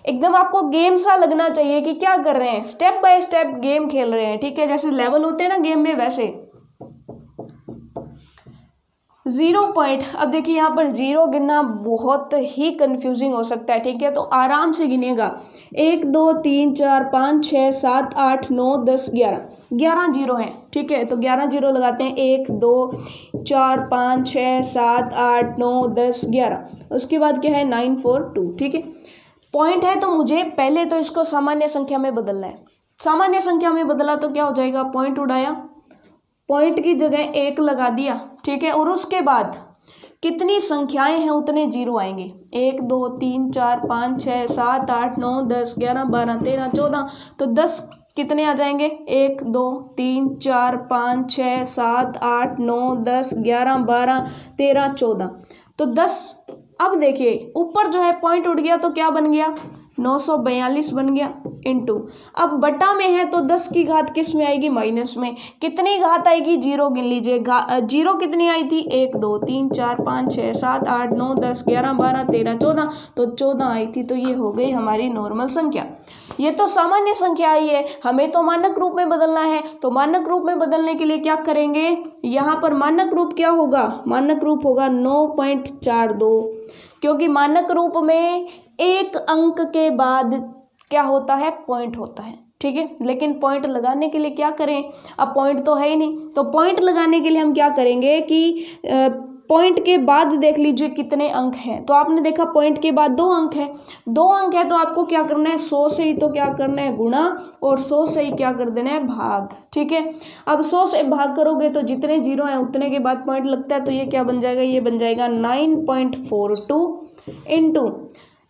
एकदम आपको गेम सा लगना चाहिए कि क्या कर रहे हैं, स्टेप बाय स्टेप गेम खेल रहे हैं, ठीक है। जैसे लेवल होते हैं ना गेम में, वैसे 0 पॉइंट। अब देखिए यहाँ पर 0 गिनना बहुत ही कंफ्यूजिंग हो सकता है, ठीक है। तो आराम से गिनेगा, 1 2 3 4 5 6 7 8 9 10 11 0 हैं, ठीक है। तो 11 0 लगाते हैं, 1 2 4 5 6 7 8 9 10 11। उसके बाद क्या है, 9 4 2, ठीक है। पॉइंट है तो मुझे पहले तो इसको सामान्य संख्या में बदलना है। सामान्य संख्या में बदला तो क्या हो जाएगा, पॉइंट उड़ाया, पॉइंट की जगह 1 लगा दिया, ठीक है। और उसके बाद कितनी संख्याएं हैं उतने 0 आएंगे, 1 2 3 4 5 6 7 8 9 10 11 12 13 14। तो 10 कितने आ जाएंगे, 1 2 3 4 5 6 7 8 9 10 11 12 13 14। तो 10। अब देखिए ऊपर जो है पॉइंट उड़ गया तो क्या बन गया, 942 बन गया, इंटू, अब बटा में है तो 10 की घात किस में आएगी, माइनस में। कितनी घात आएगी, 0 गिन लीजिए, 0 कितनी आई थी, 1 2 3 4 5 6 7 8 9 10 11 12 13 14। तो 14 आई थी, तो ये हो गई हमारी नॉर्मल संख्या। ये तो सामान्य संख्या आई है, हमें तो मानक रूप में बदलना है। तो मानक रूप में बदलने के लिए क्या करेंगे, यहाँ पर मानक रूप क्या होगा, मानक रूप होगा 9.42, क्योंकि मानक रूप में 1 अंक के बाद क्या होता है, पॉइंट होता है, ठीक है। लेकिन पॉइंट लगाने के लिए क्या करें, अब पॉइंट तो है ही नहीं, तो पॉइंट लगाने के लिए हम क्या करेंगे कि पॉइंट के बाद देख लीजिए कितने अंक हैं। तो आपने देखा पॉइंट के बाद 2 अंक है, 2 अंक है, तो आपको क्या करना है, 100 से ही तो क्या करना है, गुणा, और 100 से ही क्या कर देना है, भाग, ठीक है। अब 100 से भाग करोगे तो जितने 0 हैं उतने के बाद पॉइंट लगता है, तो ये क्या बन जाएगा, ये बन जाएगा 9.42 इंटू,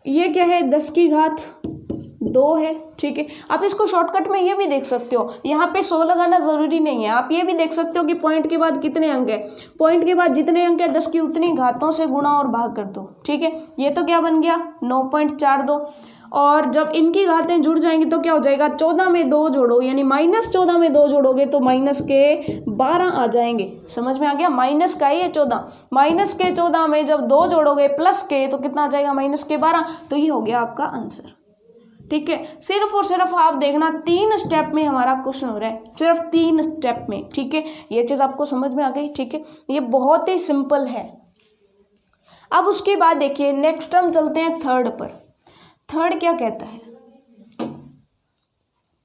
ये क्या है, 10 की घात 2 है, ठीक है। आप इसको शॉर्टकट में ये भी देख सकते हो, यहाँ पे 100 लगाना जरूरी नहीं है, आप ये भी देख सकते हो कि पॉइंट के बाद कितने अंक है, पॉइंट के बाद जितने अंक है 10 की उतनी घातों से गुणा और भाग कर दो, ठीक है। ये तो क्या बन गया, 9.42, और जब इनकी घातें जुड़ जाएंगी तो क्या हो जाएगा, 14 में 2 जोड़ो, यानी -14 में 2 जोड़ोगे तो -12 आ जाएंगे। समझ में आ गया, माइनस का ही है 14, -14 में जब 2 जोड़ोगे प्लस के तो कितना आ जाएगा, -12। तो ये हो गया आपका आंसर, ठीक है। सिर्फ और सिर्फ आप देखना 3 स्टेप में हमारा क्वेश्चन हो रहा है, सिर्फ 3 स्टेप में, ठीक है। ये चीज़ आपको समझ में आ गई, ठीक है। ये बहुत ही सिंपल है। अब उसके बाद देखिए नेक्स्ट हम चलते हैं थर्ड पर। थर्ड क्या कहता है,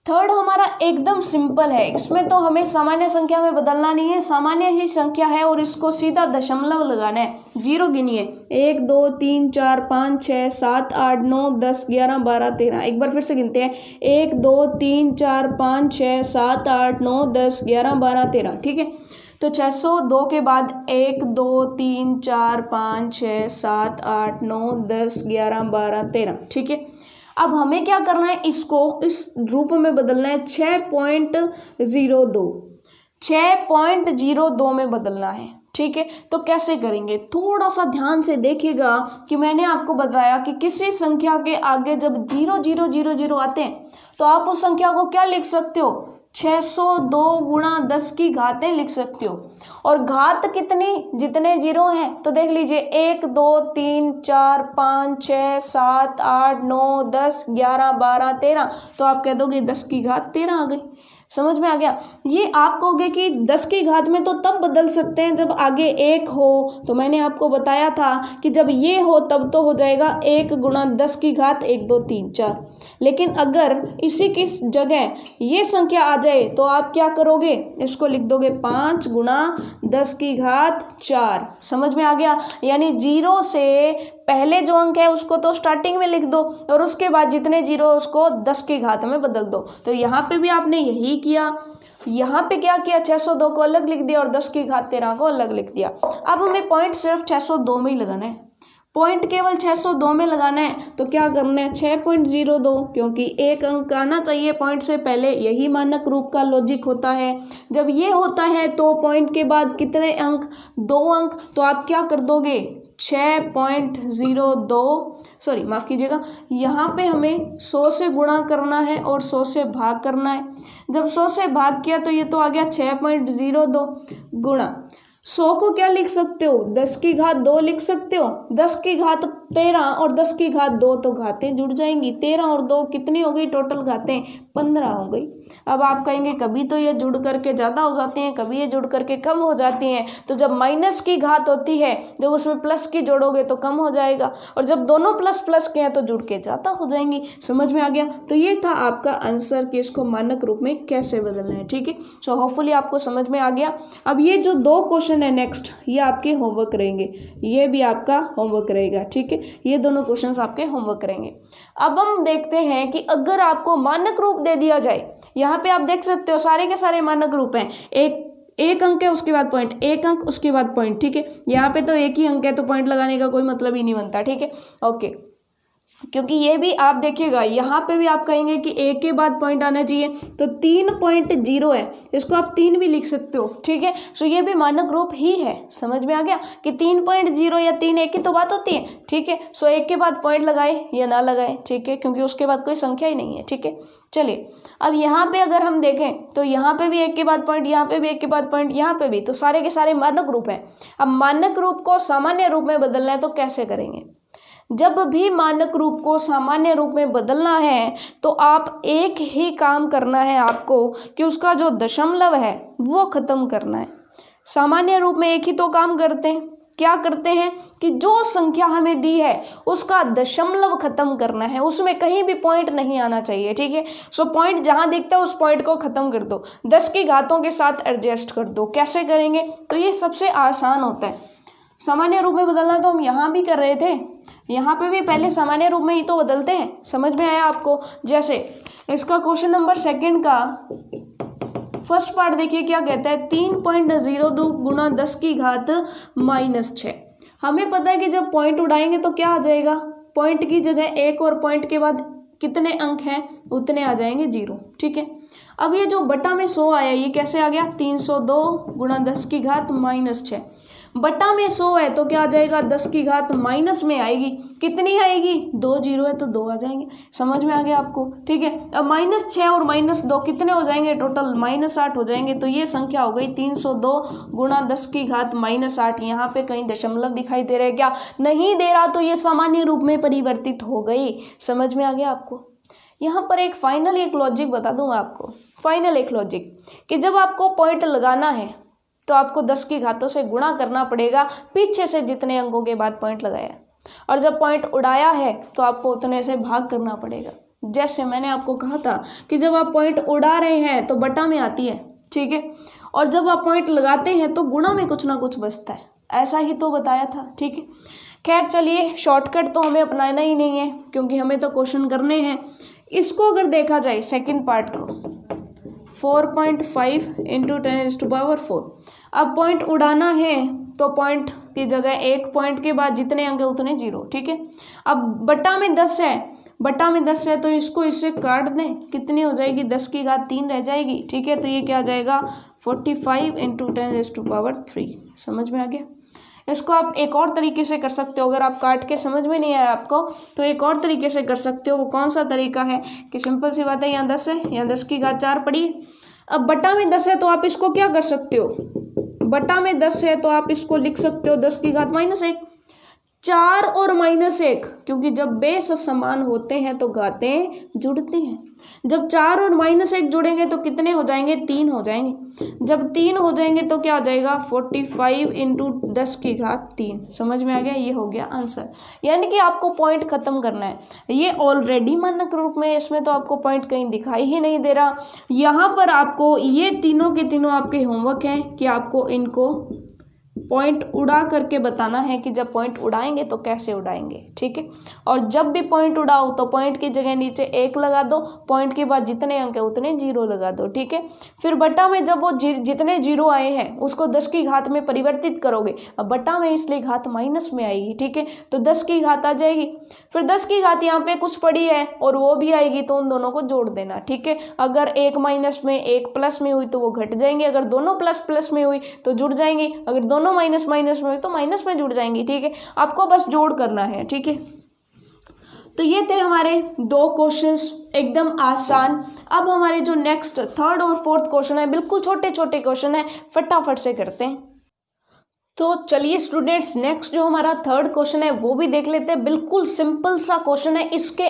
थर्ड हमारा एकदम सिंपल है, इसमें तो हमें सामान्य संख्या में बदलना नहीं है, सामान्य ही संख्या है और इसको सीधा दशमलव लगाना है। 0 गिनिए, 1 2 3 4 5 6 7 8 9 10 11 12 13। एक बार फिर से गिनते हैं, 1 2 3 4 5 6 7 8 9 10 11 12 13, ठीक है। तो 602 के बाद 1 2 3 4 5 6 7 8 9 10 11 12 13, ठीक है। अब हमें क्या करना है, इसको इस रूप में बदलना है 6.02 में बदलना है। ठीक है, तो कैसे करेंगे, थोड़ा सा ध्यान से देखिएगा कि मैंने आपको बताया कि किसी संख्या के आगे जब 0000 आते हैं तो आप उस संख्या को क्या लिख सकते हो, 602 गुणा 10 की घातें लिख सकते हो। और घात कितनी, जितने जीरो हैं तो देख लीजिए 1 2 3 4 5 6 7 8 9 10 11 12 13, तो आप कह दोगे 10 की घात 13 आ गई। समझ में आ गया। ये आप कहोगे कि 10 की घात में तो तब बदल सकते हैं जब आगे 1 हो, तो मैंने आपको बताया था कि जब ये हो तब तो हो जाएगा 1 गुणा 10 की घात 1 2 3 4। लेकिन अगर इसी की जगह ये संख्या आ जाए तो आप क्या करोगे, इसको लिख दोगे 5 गुणा 10 की घात 4। समझ में आ गया। यानी 0 से पहले जो अंक है उसको तो स्टार्टिंग में लिख दो और उसके बाद जितने जीरो उसको 10 की घात में बदल दो। तो यहाँ पे भी आपने यही किया। यहाँ पे क्या किया, 602 को अलग लिख दिया और 10 की घात 13 को अलग लिख दिया। अब हमें पॉइंट सिर्फ 602 में ही लगाना है, पॉइंट केवल 602 में लगाना है। तो क्या करना है, 6.02, क्योंकि एक अंक आना चाहिए पॉइंट से पहले, यही मानक रूप का लॉजिक होता है। जब ये होता है तो पॉइंट के बाद कितने अंक, 2 अंक, तो आप क्या कर दोगे 6.02, सॉरी माफ़ कीजिएगा, यहाँ पे हमें 100 से गुणा करना है और 100 से भाग करना है। जब 100 से भाग किया तो ये तो आ गया 6.02 गुणा 100 को क्या लिख सकते हो, 10 की घात 2 लिख सकते हो। 10 की घात 13 और 10 की घात 2 तो घातें जुड़ जाएंगी। 13 और 2 कितनी हो गई, टोटल घातें 15 हो गई। अब आप कहेंगे कभी तो ये जुड़ करके ज़्यादा हो जाती हैं, कभी ये जुड़ करके कम हो जाती हैं। तो जब माइनस की घात होती है, जब उसमें प्लस की जोड़ोगे तो कम हो जाएगा, और जब दोनों प्लस प्लस के हैं तो जुड़ के ज़्यादा हो जाएंगी। समझ में आ गया। तो ये था आपका आंसर कि इसको मानक रूप में कैसे बदलना है। ठीक है, सो होपफुली आपको समझ में आ गया। अब ये जो 2 क्वेश्चन है नेक्स्ट, ये आपके होमवर्क रहेंगे, ये भी आपका होमवर्क रहेगा। ठीक है, ये दोनों क्वेश्चंस आपके होमवर्क रहेंगे। अब हम देखते हैं कि अगर आपको मानक रूप दे दिया जाए, यहाँ पे आप देख सकते हो सारे के सारे मानक रूप हैं। एक अंक है, उसके बाद पॉइंट, एक अंक उसके बाद पॉइंट। ठीक है, यहाँ पे तो एक ही अंक है तो पॉइंट लगाने का कोई मतलब ही नहीं बनता। ठीक है, ओके, क्योंकि ये भी आप देखिएगा यहाँ पे भी आप कहेंगे कि एक के बाद पॉइंट आना चाहिए, तो 3.0 है, इसको आप 3 भी लिख सकते हो। ठीक है, सो ये भी मानक रूप ही है। समझ में आ गया कि 3.0 या 3 एक ही तो बात होती है। ठीक है, सो एक के बाद पॉइंट लगाए या ना लगाए, ठीक है, क्योंकि उसके बाद कोई संख्या ही नहीं है। ठीक है, चलिए अब यहाँ पे अगर हम देखें तो यहाँ पे भी एक के बाद पॉइंट, यहाँ पे भी एक के बाद पॉइंट, यहाँ पे भी, तो सारे के सारे मानक रूप हैं। अब मानक रूप को सामान्य रूप में बदलना है तो कैसे करेंगे। जब भी मानक रूप को सामान्य रूप में बदलना है तो आप एक ही काम करना है आपको, कि उसका जो दशमलव है वो ख़त्म करना है। सामान्य रूप में एक ही तो काम करते हैं, क्या करते हैं कि जो संख्या हमें दी है उसका दशमलव खत्म करना है, उसमें कहीं भी पॉइंट नहीं आना चाहिए। ठीक है, सो पॉइंट जहां दिखता है उस पॉइंट को खत्म कर दो, 10 की घातों के साथ एडजस्ट कर दो। कैसे करेंगे, तो ये सबसे आसान होता है। सामान्य रूप में बदलना तो हम यहाँ भी कर रहे थे, यहाँ पे भी पहले सामान्य रूप में ही तो बदलते हैं। समझ में आया आपको। जैसे इसका क्वेश्चन नंबर 2 का फर्स्ट पार्ट देखिए क्या कहता है, 3.02 गुणा 10 की घात -6। हमें पता है कि जब पॉइंट उड़ाएंगे तो क्या आ जाएगा, पॉइंट की जगह 1 और पॉइंट के बाद कितने अंक हैं उतने आ जाएंगे 0। ठीक है, अब ये जो बटा में 100 आया ये कैसे आ गया, 302 गुणा 10 की घात -6। बटा में 100 है तो क्या आ जाएगा, 10 की घात माइनस में आएगी, कितनी आएगी, 2 जीरो है तो 2 आ जाएंगे। समझ में आ गया आपको। ठीक है, अब -6 और -2 कितने हो जाएंगे, टोटल -8 हो जाएंगे। तो ये संख्या हो गई 302 गुणा 10 की घात -8। यहाँ पे कहीं दशमलव दिखाई दे रहा है क्या, नहीं दे रहा, तो ये सामान्य रूप में परिवर्तित हो गई। समझ में आ गया आपको। यहाँ पर एक फाइनल एक लॉजिक बता दूँ आपको, फाइनल एक लॉजिक, कि जब आपको पॉइंट लगाना है तो आपको 10 की घातों से गुणा करना पड़ेगा पीछे से जितने अंकों के बाद पॉइंट लगाया, और जब पॉइंट उड़ाया है तो आपको उतने से भाग करना पड़ेगा। जैसे मैंने आपको कहा था कि जब आप पॉइंट उड़ा रहे हैं तो बटा में आती है, ठीक है, और जब आप पॉइंट लगाते हैं तो गुणा में कुछ ना कुछ बचता है, ऐसा ही तो बताया था। ठीक है, खैर चलिए, शॉर्टकट तो हमें अपनाना ही नहीं है क्योंकि हमें तो क्वेश्चन करने हैं। इसको अगर देखा जाए सेकेंड पार्ट को, 4.5 × 10⁴। अब पॉइंट उड़ाना है तो पॉइंट की जगह 1 पॉइंट के बाद जितने अंक है उतने 0। ठीक है, अब बटा में 10 है, बटा में 10 है तो इसको इससे काट दें, कितनी हो जाएगी 10 की घात 3 रह जाएगी। ठीक है, तो ये क्या आ जाएगा 45 × 10⁻³ समझ में आ गया। इसको आप एक और तरीके से कर सकते हो, अगर आप काट के समझ में नहीं आया आपको तो एक और तरीके से कर सकते हो। वो कौन सा तरीका है कि सिंपल सी बात है, यहाँ 10 है, यहाँ 10 की घात 4 पड़ी। अब बटा में 10 है तो आप इसको क्या कर सकते हो, बटा में 10 है तो आप इसको लिख सकते हो 10 की घात -1। 4 और -1, क्योंकि जब बेस समान होते हैं तो घातें जुड़ती हैं। जब 4 और -1 जुड़ेंगे तो कितने हो जाएंगे, 3 हो जाएंगे। जब 3 हो जाएंगे तो क्या आ जाएगा 45 × 10 की घात 3। समझ में आ गया, ये हो गया आंसर। यानी कि आपको पॉइंट खत्म करना है। ये ऑलरेडी मानक रूप में, इसमें तो आपको पॉइंट कहीं दिखाई ही नहीं दे रहा। यहाँ पर आपको ये तीनों के तीनों आपके होमवर्क हैं कि आपको इनको पॉइंट उड़ा करके बताना है कि जब पॉइंट उड़ाएंगे तो कैसे उड़ाएंगे। ठीक है, और जब भी पॉइंट उड़ाओ तो पॉइंट की जगह नीचे 1 लगा दो, पॉइंट के बाद जितने अंक है उतने 0 लगा दो। ठीक है, फिर बटा में जब वो जितने 0 आए हैं उसको 10 की घात में परिवर्तित करोगे। अब बटा में इसलिए घात माइनस में आएगी। ठीक है, तो 10 की घात आ जाएगी। फिर 10 की घात यहाँ पे कुछ पड़ी है और वो भी आएगी तो उन दोनों को जोड़ देना। ठीक है, अगर एक माइनस में एक प्लस में हुई तो वो घट जाएंगे, अगर दोनों प्लस प्लस में हुई तो जुड़ जाएंगी, अगर दोनों माइनस माइनस में हुई तो माइनस में जुड़ जाएंगी। ठीक है, आपको बस जोड़ करना है। ठीक है, तो ये थे हमारे 2 क्वेश्चंस एकदम आसान। अब हमारे जो नेक्स्ट 3rd और 4th क्वेश्चन है बिल्कुल छोटे छोटे क्वेश्चन है, फटाफट से करते हैं। तो चलिए स्टूडेंट्स, नेक्स्ट जो हमारा 3rd क्वेश्चन है वो भी देख लेते हैं। बिल्कुल सिंपल सा क्वेश्चन है। इसके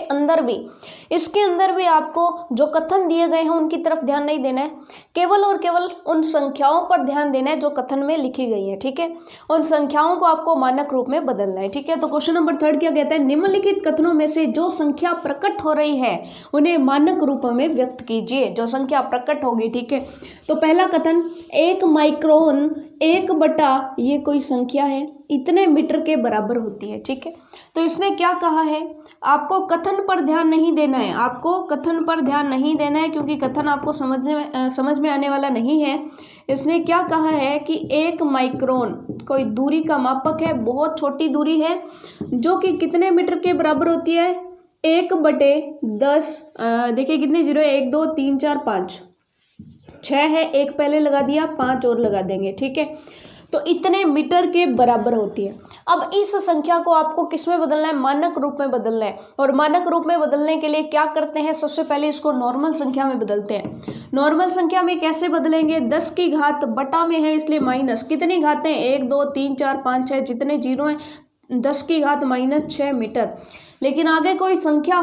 अंदर भी आपको जो कथन दिए गए हैं उनकी तरफ ध्यान नहीं देना है, केवल और केवल उन संख्याओं पर ध्यान देना है जो कथन में लिखी गई है। ठीक है, उन संख्याओं को आपको मानक रूप में बदलना है। ठीक है, तो क्वेश्चन नंबर 3 क्या कहता है, निम्नलिखित कथनों में से जो संख्या प्रकट हो रही है उन्हें मानक रूप में व्यक्त कीजिए। जो संख्या प्रकट होगी। ठीक है, तो पहला कथन 1 माइक्रोन 1/, ये कोई संख्या है, इतने मीटर के बराबर होती है। ठीक है, तो इसने क्या कहा है, आपको कथन पर ध्यान नहीं देना है, आपको कथन पर ध्यान नहीं देना है क्योंकि कथन आपको समझ में आने वाला नहीं है। इसने क्या कहा है कि 1 माइक्रोन कोई दूरी का मापक है, बहुत छोटी दूरी है, जो कि कितने मीटर के बराबर होती है, 1/10। देखिए कितने 0 है, 1 2 3 4 5 6 है, 1 पहले लगा दिया, 5 और लगा देंगे। ठीक है, तो इतने मीटर के बराबर होती है। अब इस संख्या को आपको किस में बदलना है, मानक रूप में बदलना है। और मानक रूप में बदलने के लिए क्या करते हैं, सबसे पहले इसको नॉर्मल संख्या में बदलते हैं। नॉर्मल संख्या में कैसे बदलेंगे, 10 की घात बटा में है इसलिए माइनस, कितनी घातें 1 2 3 4 5 6, जितने 0 हैं 10 की घात -6 मीटर। लेकिन आगे कोई संख्या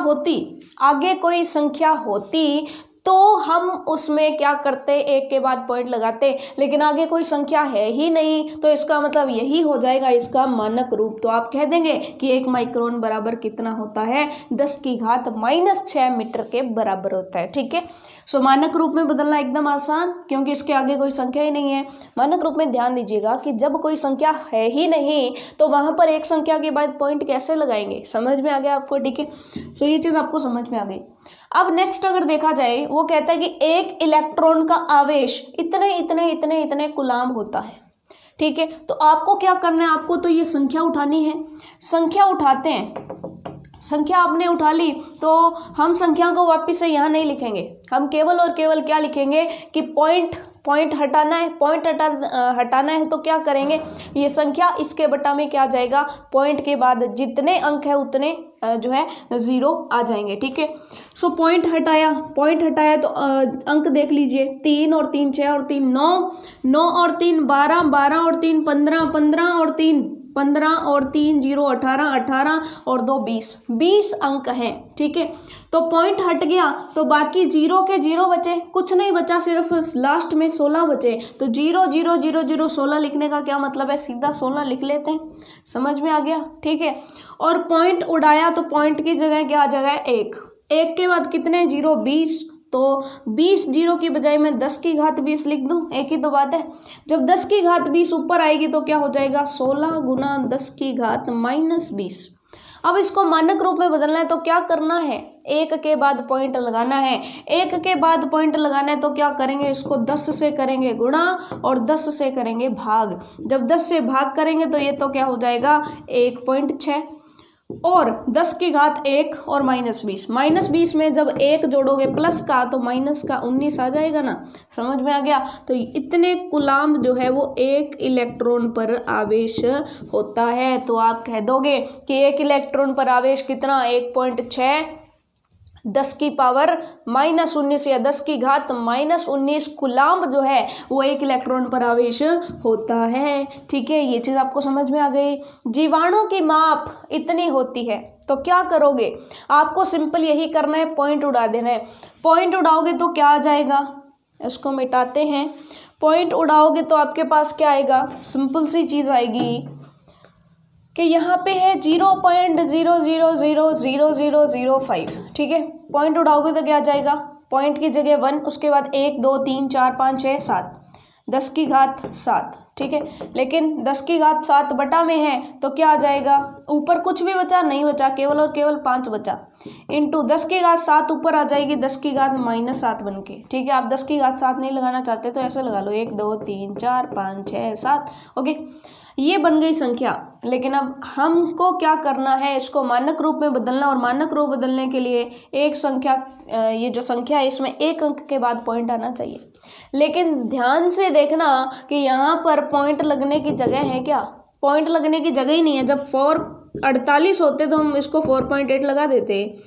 होती तो हम उसमें क्या करते, 1 के बाद पॉइंट लगाते, लेकिन आगे कोई संख्या है ही नहीं तो इसका मतलब यही हो जाएगा इसका मानक रूप। तो आप कह देंगे कि 1 माइक्रोन बराबर कितना होता है, 10 की घात -6 मीटर के बराबर होता है। ठीक है, सो मानक रूप में बदलना एकदम आसान, क्योंकि इसके आगे कोई संख्या ही नहीं है। मानक रूप में ध्यान दीजिएगा कि जब कोई संख्या है ही नहीं तो वहां पर एक संख्या के बाद पॉइंट कैसे लगाएंगे। समझ में आ गया आपको। ठीक है, सो ये चीज़ आपको समझ में आ गई। अब नेक्स्ट अगर देखा जाए, वो कहता है कि 1 इलेक्ट्रॉन का आवेश इतने कूलाम होता है। ठीक है, तो आपको क्या करना है, आपको तो ये संख्या उठानी है। संख्या उठाते हैं, संख्या आपने उठा ली तो हम संख्या को वापस से यहाँ नहीं लिखेंगे, हम केवल और केवल क्या लिखेंगे कि पॉइंट हटाना है। पॉइंट हटाना है तो क्या करेंगे, ये संख्या इसके बटा में क्या आ जाएगा, पॉइंट के बाद जितने अंक है उतने जो है 0 आ जाएंगे। ठीक है, सो पॉइंट हटाया तो अंक देख लीजिए, 3 और 3 6 और 3 9, 9 और 3 12, 12 और 3 15, 15 और 3 15 और 3 0 18, 18 और 2 20 अंक हैं। ठीक है, तो पॉइंट हट गया तो बाकी 0 के 0 बचे, कुछ नहीं बचा, सिर्फ लास्ट में 16 बचे। तो 0 0 0 0 16 लिखने का क्या मतलब है, सीधा 16 लिख लेते हैं। समझ में आ गया। ठीक है, और पॉइंट उड़ाया तो पॉइंट की जगह क्या आ जाएगा, 1 के बाद कितने 0 20, तो 20 0 की बजाय मैं 10 की घात 20 लिख दूं, एक ही तो बात है। जब 10 की घात 20 ऊपर आएगी तो क्या हो जाएगा, 16 गुना 10 की घात -20। अब इसको मानक रूप में बदलना है तो क्या करना है, 1 के बाद पॉइंट लगाना है। 1 के बाद पॉइंट लगाना है तो क्या करेंगे, इसको 10 से करेंगे गुणा और 10 से करेंगे भाग। जब 10 से भाग करेंगे तो ये तो क्या हो जाएगा 1.6। और 10 की घात 1 और -20। -20 में जब 1 जोड़ोगे प्लस का तो माइनस का 19 आ जाएगा ना, समझ में आ गया। तो इतने कूलाम्ब जो है वो एक इलेक्ट्रॉन पर आवेश होता है। तो आप कह दोगे कि एक इलेक्ट्रॉन पर आवेश कितना, 1.6 10 की पावर -19 या 10 की घात -19 कूलाम्ब जो है वो एक इलेक्ट्रॉन पर आवेश होता है। ठीक है, ये चीज़ आपको समझ में आ गई। जीवाणु की माप इतनी होती है, तो क्या करोगे, आपको सिंपल यही करना है, पॉइंट उड़ा देना है। पॉइंट उड़ाओगे तो क्या आ जाएगा, इसको मिटाते हैं। पॉइंट उड़ाओगे तो आपके पास क्या आएगा, सिंपल सी चीज़ आएगी कि यहाँ पे है 0.000005। ठीक है, पॉइंट उड़ाओगे तो क्या आ जाएगा, पॉइंट की जगह 1, उसके बाद 1 2 3 4 5 6 7, 10 की घात 7। ठीक है, लेकिन 10 की घात 7 बटा में है तो क्या आ जाएगा, ऊपर कुछ भी बचा नहीं बचा, केवल और केवल 5 बचा, इंटू 10 की घात 7 ऊपर आ जाएगी 10 की घात -7 बन के। ठीक है, आप 10 की घात 7 नहीं लगाना चाहते तो ऐसे लगा लो, 1 2 3 4 5 6 7। ओके, ये बन गई संख्या। लेकिन अब हमको क्या करना है, इसको मानक रूप में बदलना, और मानक रूप बदलने के लिए एक संख्या, ये जो संख्या है इसमें एक अंक के बाद पॉइंट आना चाहिए। लेकिन ध्यान से देखना कि यहाँ पर पॉइंट लगने की जगह है क्या, पॉइंट लगने की जगह ही नहीं है। जब 48 होते तो हम इसको 4.8 लगा देते,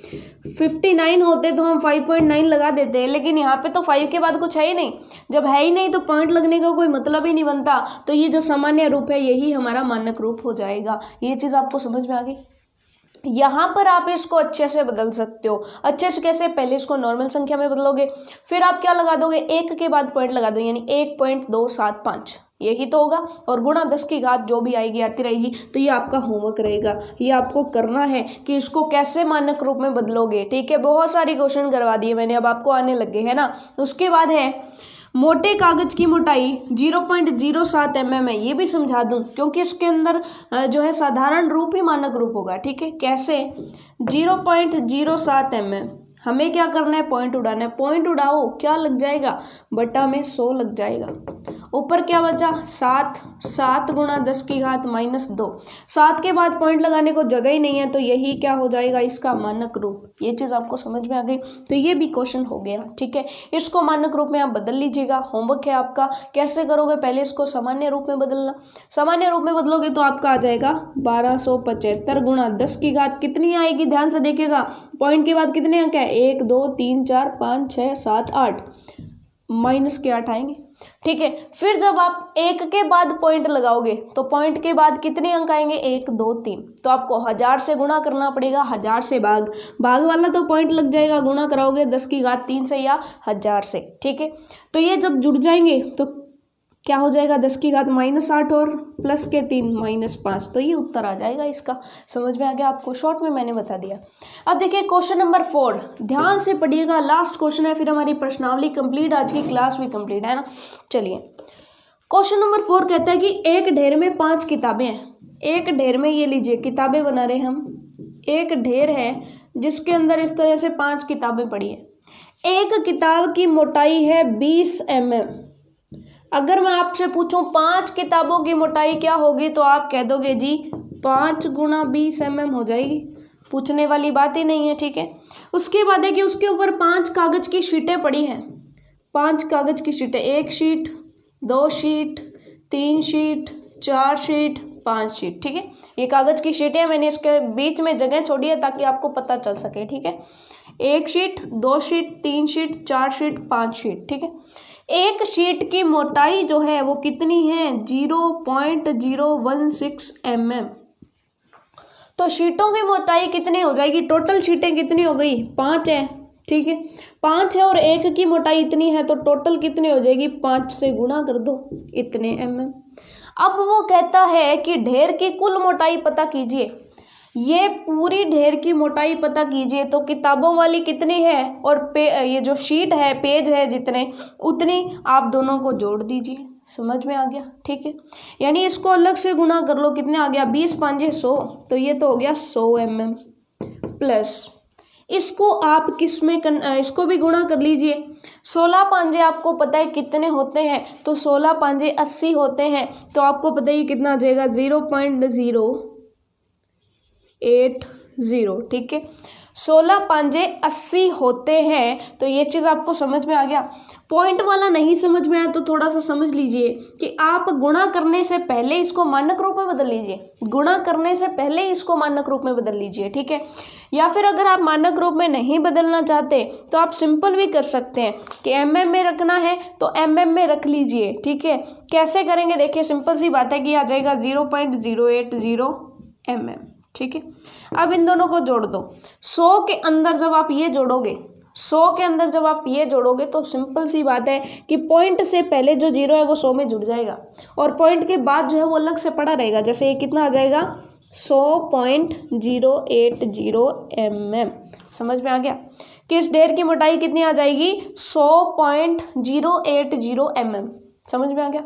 59 होते तो हम 5.9 लगा देते, लेकिन यहाँ पे तो 5 के बाद कुछ है ही नहीं। जब है ही नहीं तो पॉइंट लगने का कोई मतलब ही नहीं बनता। तो ये जो सामान्य रूप है यही हमारा मानक रूप हो जाएगा। ये चीज़ आपको समझ में आ गई। यहाँ पर आप इसको अच्छे से बदल सकते हो। अच्छे से कैसे, पहले इसको नॉर्मल संख्या में बदलोगे, फिर आप क्या लगा दोगे, 1 के बाद पॉइंट लगा दो, यानी 1.275, यही तो होगा, और गुणा 10 की घात जो भी आएगी आती रहेगी। तो ये आपका होमवर्क रहेगा, ये आपको करना है कि इसको कैसे मानक रूप में बदलोगे। ठीक है, बहुत सारी क्वेश्चन करवा दिए मैंने, अब आपको आने लगे है ना। उसके बाद है मोटे कागज की मोटाई 0.07 mm है, ये भी समझा दूं क्योंकि इसके अंदर जो है साधारण रूप ही मानक रूप होगा। ठीक है, कैसे, 0.07 mm, हमें क्या करना है, पॉइंट उड़ाना है। पॉइंट उड़ाओ, क्या लग जाएगा, बटा में 100 लग जाएगा। ऊपर क्या बचा, 7, 7 गुणा 10 की घात -2। 7 के बाद पॉइंट लगाने को जगह ही नहीं है, तो यही क्या हो जाएगा, इसका मानक रूप। ये चीज़ आपको समझ में आ गई। तो ये भी क्वेश्चन हो गया। ठीक है, इसको मानक रूप में आप बदल लीजिएगा, होमवर्क है आपका। कैसे करोगे, पहले इसको सामान्य रूप में बदलना। सामान्य रूप में बदलोगे तो आपका आ जाएगा 1275 गुणा 10 की घात कितनी आएगी, ध्यान से देखिएगा, पॉइंट के बाद कितने अंक है, 1 2 3 4 5 6 7 8, माइनस के 8 आएंगे। ठीक है, फिर जब आप 1 के बाद पॉइंट लगाओगे तो पॉइंट के बाद कितने अंक आएंगे, 1 2 3, तो आपको 1000 से गुणा करना पड़ेगा, 1000 से भाग वाला तो पॉइंट लग जाएगा, गुणा कराओगे 10 की घात 3 से या 1000 से। ठीक है, तो ये जब जुड़ जाएंगे तो क्या हो जाएगा, 10 की घात -8 और प्लस के 3 -5, तो ये उत्तर आ जाएगा इसका। समझ में आ गया आपको, शॉर्ट में मैंने बता दिया। अब देखिए क्वेश्चन नंबर 4, ध्यान से पढ़िएगा, लास्ट क्वेश्चन है, फिर हमारी प्रश्नावली कंप्लीट, आज की क्लास भी कंप्लीट है ना। चलिए, क्वेश्चन नंबर 4 कहता है कि एक ढेर में 5 किताबें हैं। एक ढेर में, ये लीजिए किताबें बना रहे हम, एक ढेर है जिसके अंदर इस तरह से 5 किताबें पड़ी है। एक किताब की मोटाई है 20 mm। अगर मैं आपसे पूछूं 5 किताबों की मोटाई क्या होगी, तो आप कह दोगे जी 5 गुणा 20 mm हो जाएगी, पूछने वाली बात ही नहीं है। ठीक है, उसके बाद है कि उसके ऊपर 5 कागज की शीटें पड़ी हैं। 5 कागज की शीटें, 1 sheet 2 sheet 3 sheet 4 sheet 5 sheet. ठीक है, ये कागज की शीटें, मैंने इसके बीच में जगह छोड़ी है ताकि आपको पता चल सके। ठीक है, 1 sheet 2 sheet 3 sheet 4 sheet 5 sheet. ठीक है, एक शीट की मोटाई जो है वो कितनी है, 0.016 mm। तो शीटों की मोटाई कितनी हो जाएगी, टोटल शीटें कितनी हो गई, 5 है। ठीक है, 5 है और एक की मोटाई इतनी है, तो टोटल कितनी हो जाएगी, 5 से गुणा कर दो, इतने mm। अब वो कहता है कि ढेर की कुल मोटाई पता कीजिए। ये पूरी ढेर की मोटाई पता कीजिए, तो किताबों वाली कितनी है और ये जो शीट है, पेज है जितने, उतनी आप दोनों को जोड़ दीजिए। समझ में आ गया। ठीक है, यानी इसको अलग से गुणा कर लो, कितने आ गया, 20 5 100, तो ये तो हो गया 100 mm प्लस इसको आप किस में इसको भी गुणा कर लीजिए। 16 पांजे आपको पता है कितने होते हैं, तो 16 पांजे 80 होते हैं, तो आपको पता है कितना आ जाएगा, 0.0 80, ठीक है। 16 पांजे 80 होते हैं, तो ये चीज़ आपको समझ में आ गया। पॉइंट वाला नहीं समझ में आया तो थोड़ा सा समझ लीजिए कि आप गुणा करने से पहले इसको मानक रूप में बदल लीजिए, गुणा करने से पहले इसको मानक रूप में बदल लीजिए, ठीक है। या फिर अगर आप मानक रूप में नहीं बदलना चाहते तो आप सिंपल भी कर सकते हैं कि mm में रखना है तो mm में रख लीजिए, ठीक है। कैसे करेंगे देखिए, सिंपल सी बात है कि आ जाएगा 0.080 mm, ठीक है। अब इन दोनों को जोड़ दो। 100 के अंदर जब आप ये जोड़ोगे, 100 के अंदर जब आप ये जोड़ोगे तो सिंपल सी बात है कि पॉइंट से पहले जो 0 है वो 100 में जुड़ जाएगा और पॉइंट के बाद जो है वो अलग से पड़ा रहेगा। जैसे ये कितना आ जाएगा 100.080 mm। समझ में आ गया कि इस ढेर की मोटाई कितनी आ जाएगी 100.080 mm। समझ में आ गया।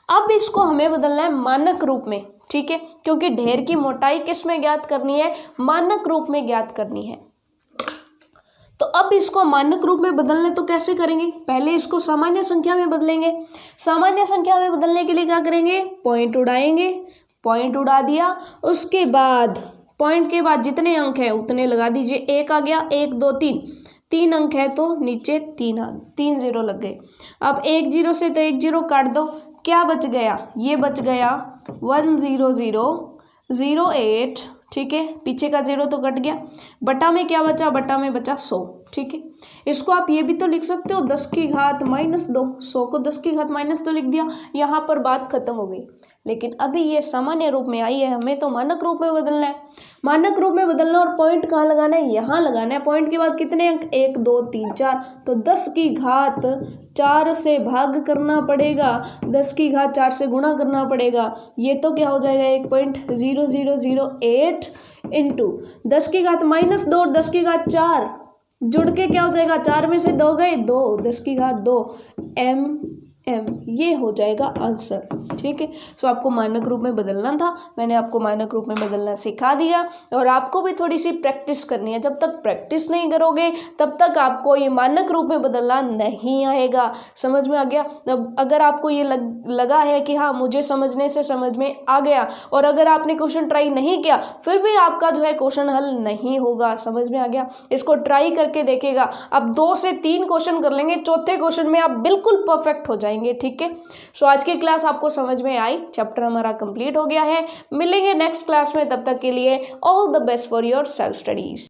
अब इसको हमें बदलना है मानक रूप में, ठीक है, क्योंकि ढेर की मोटाई किस में ज्ञात करनी है, मानक रूप में ज्ञात करनी है। तो अब इसको मानक रूप में बदलने तो कैसे करेंगे, पहले इसको सामान्य संख्या में बदलेंगे। सामान्य संख्या में बदलने के लिए क्या करेंगे, पॉइंट उड़ाएंगे, पॉइंट उड़ा दिया, उसके बाद पॉइंट के बाद जितने अंक है उतने लगा दीजिए। 1 आ गया, 1 2 3, 3 अंक है तो नीचे 3 0 लग गए। अब 1 0 से तो 1 0 काट दो, क्या बच गया, ये बच गया 10008, ठीक है। पीछे का 0 तो कट गया, बटा में क्या बचा, बटा में बचा 100, ठीक है। इसको आप ये भी तो लिख सकते हो 10 की घात -2, 100 को 10 की घात -2 लिख दिया, यहाँ पर बात खत्म हो गई। लेकिन अभी ये सामान्य रूप में आई है, हमें तो मानक रूप में बदलना है। मानक रूप में बदलना और पॉइंट कहाँ लगाना है, यहाँ लगाना है। पॉइंट के बाद कितने अंक, 1 2 3 4, तो 10 की घात 4 से भाग करना पड़ेगा, 10 की घात 4 से गुणा करना पड़ेगा। ये तो क्या हो जाएगा 1.0008 इंटू 10 की घात -2 और 10 की घात 4 जुड़ के क्या हो जाएगा, 4 में से 2 गए 2, 10 की घात 2 m, ये हो जाएगा आंसर, ठीक है। सो आपको मानक रूप में बदलना था, मैंने आपको मानक रूप में बदलना सिखा दिया और आपको भी थोड़ी सी प्रैक्टिस करनी है। जब तक प्रैक्टिस नहीं करोगे तब तक आपको ये मानक रूप में बदलना नहीं आएगा। समझ में आ गया। अब अगर आपको ये लगा है कि हाँ मुझे समझने से समझ में आ गया और अगर आपने क्वेश्चन ट्राई नहीं किया फिर भी आपका जो है क्वेश्चन हल नहीं होगा। समझ में आ गया, इसको ट्राई करके देखेगा। अब 2 से 3 क्वेश्चन कर लेंगे, चौथे क्वेश्चन में आप बिल्कुल परफेक्ट हो जाएंगे, ठीक है। सो आज की क्लास आपको समझ में आई, चैप्टर हमारा कंप्लीट हो गया है। मिलेंगे नेक्स्ट क्लास में, तब तक के लिए all the best for your self studies.